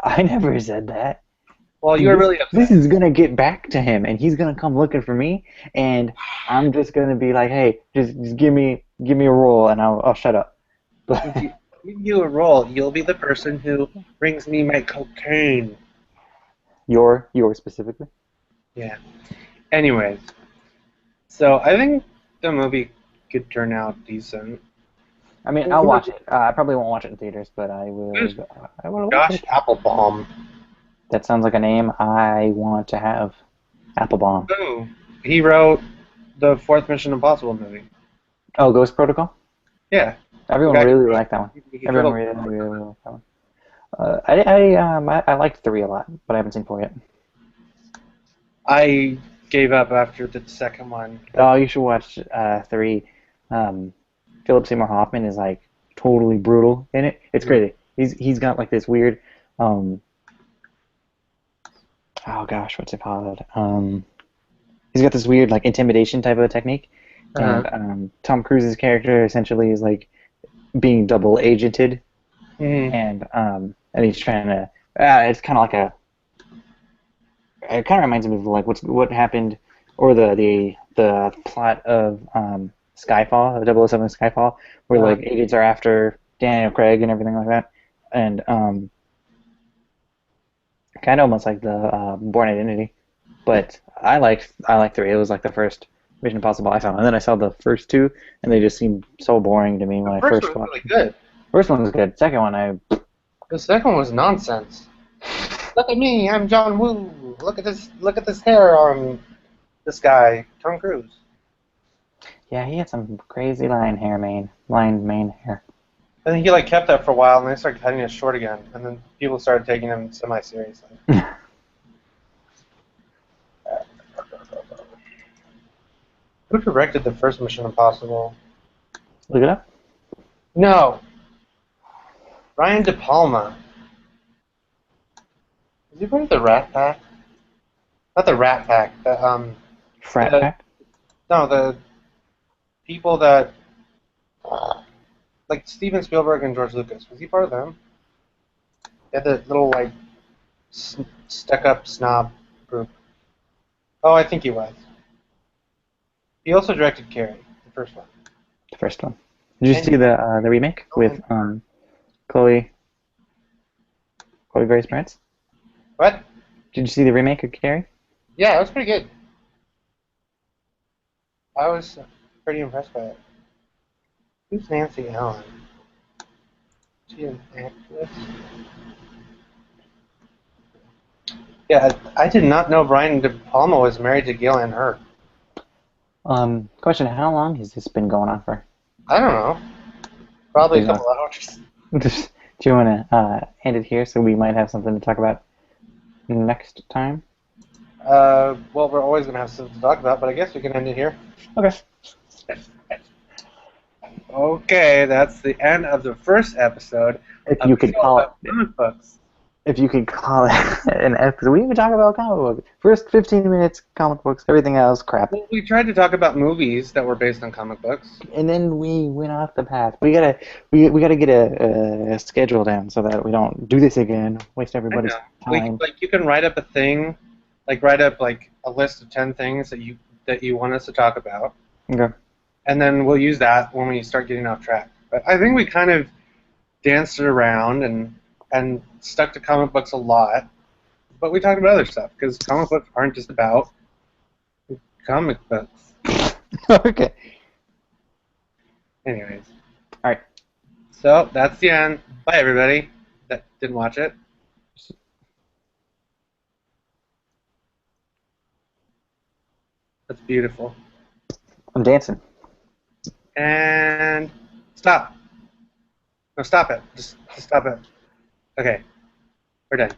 I never said that. Well, you were really upset. This is gonna get back to him, and he's gonna come looking for me, and I'm just gonna be like, hey, just give me a role, and I'll shut up. If you give you a role, you'll be the person who brings me my cocaine. Yours specifically? Yeah. Anyways, so I think the movie could turn out decent. I mean, I'll watch it. I probably won't watch it in theaters, but I will. I will watch Josh it. Applebaum. That sounds like a name I want to have. Applebaum. Oh, he wrote the fourth Mission Impossible movie. Oh, Ghost Protocol? Yeah. Everyone really liked that one. He Everyone turtled- really liked that one. I liked 3 a lot, but I haven't seen 4 yet. I gave up after the second one. Oh, you should watch 3. Philip Seymour Hoffman is like totally brutal in it. It's crazy. He's got like this weird oh gosh, what's it called? He's got this weird like intimidation type of technique, and Tom Cruise's character essentially is like being double agented, and he's trying to. It's kind of like a. It kind of reminds me of like what happened, or the plot of Skyfall, of 007 Skyfall, where like agents are after Daniel Craig and everything like that, and kind of almost like the Bourne Identity, but I liked 3. It was like the first Mission Impossible I saw, and then I saw the first 2, and they just seemed so boring to me when I first one was watched. really good. First one was good. Second one, The second one was nonsense. Look at me, I'm John Woo. Look at this hair on this guy, Tom Cruise. yeah, he had some crazy line mane hair. I think he like kept that for a while, and they started cutting it short again, and then people started taking him semi-seriously. Who directed the first Mission Impossible? Look it up. No. Ryan De Palma. Is he part of the Rat Pack? Not the Rat Pack. The Frat the- Pack. No, the people that like Steven Spielberg and George Lucas. Was he part of them? They had the little like stuck-up snob group. Oh, I think he was. He also directed Carrie, the first one. The first one. Did you see the remake with Chloe Grace Moretz? What? Did you see the remake of Carrie? Yeah, it was pretty good. I was pretty impressed by it. Who's Nancy Allen? Is she an actress? Yeah, I did not know Brian De Palma was married to Gail Ann Hurd. Question: how long has this been going on for? I don't know. Probably a couple hours. Do you want to end it here so we might have something to talk about next time? Well, we're always going to have something to talk about, but I guess we can end it here. Okay. Okay, that's the end of the first episode. If you could call it. Comic books. If you could call it an episode, we even talk about comic books. First 15 minutes, comic books. Everything else, crap. Well, we tried to talk about movies that were based on comic books. And then we went off the path. We gotta get a schedule down so that we don't do this again. Waste everybody's time. You can write up a thing, write up a list of 10 things that you want us to talk about. Okay. And then we'll use that when we start getting off track. But I think we kind of danced it around and stuck to comic books a lot. But we talked about other stuff, because comic books aren't just about comic books. Okay. Anyways. Alright. So, that's the end. Bye, everybody that didn't watch it. That's beautiful. I'm dancing. And Stop. No, stop it. Just stop it. Okay. We're done.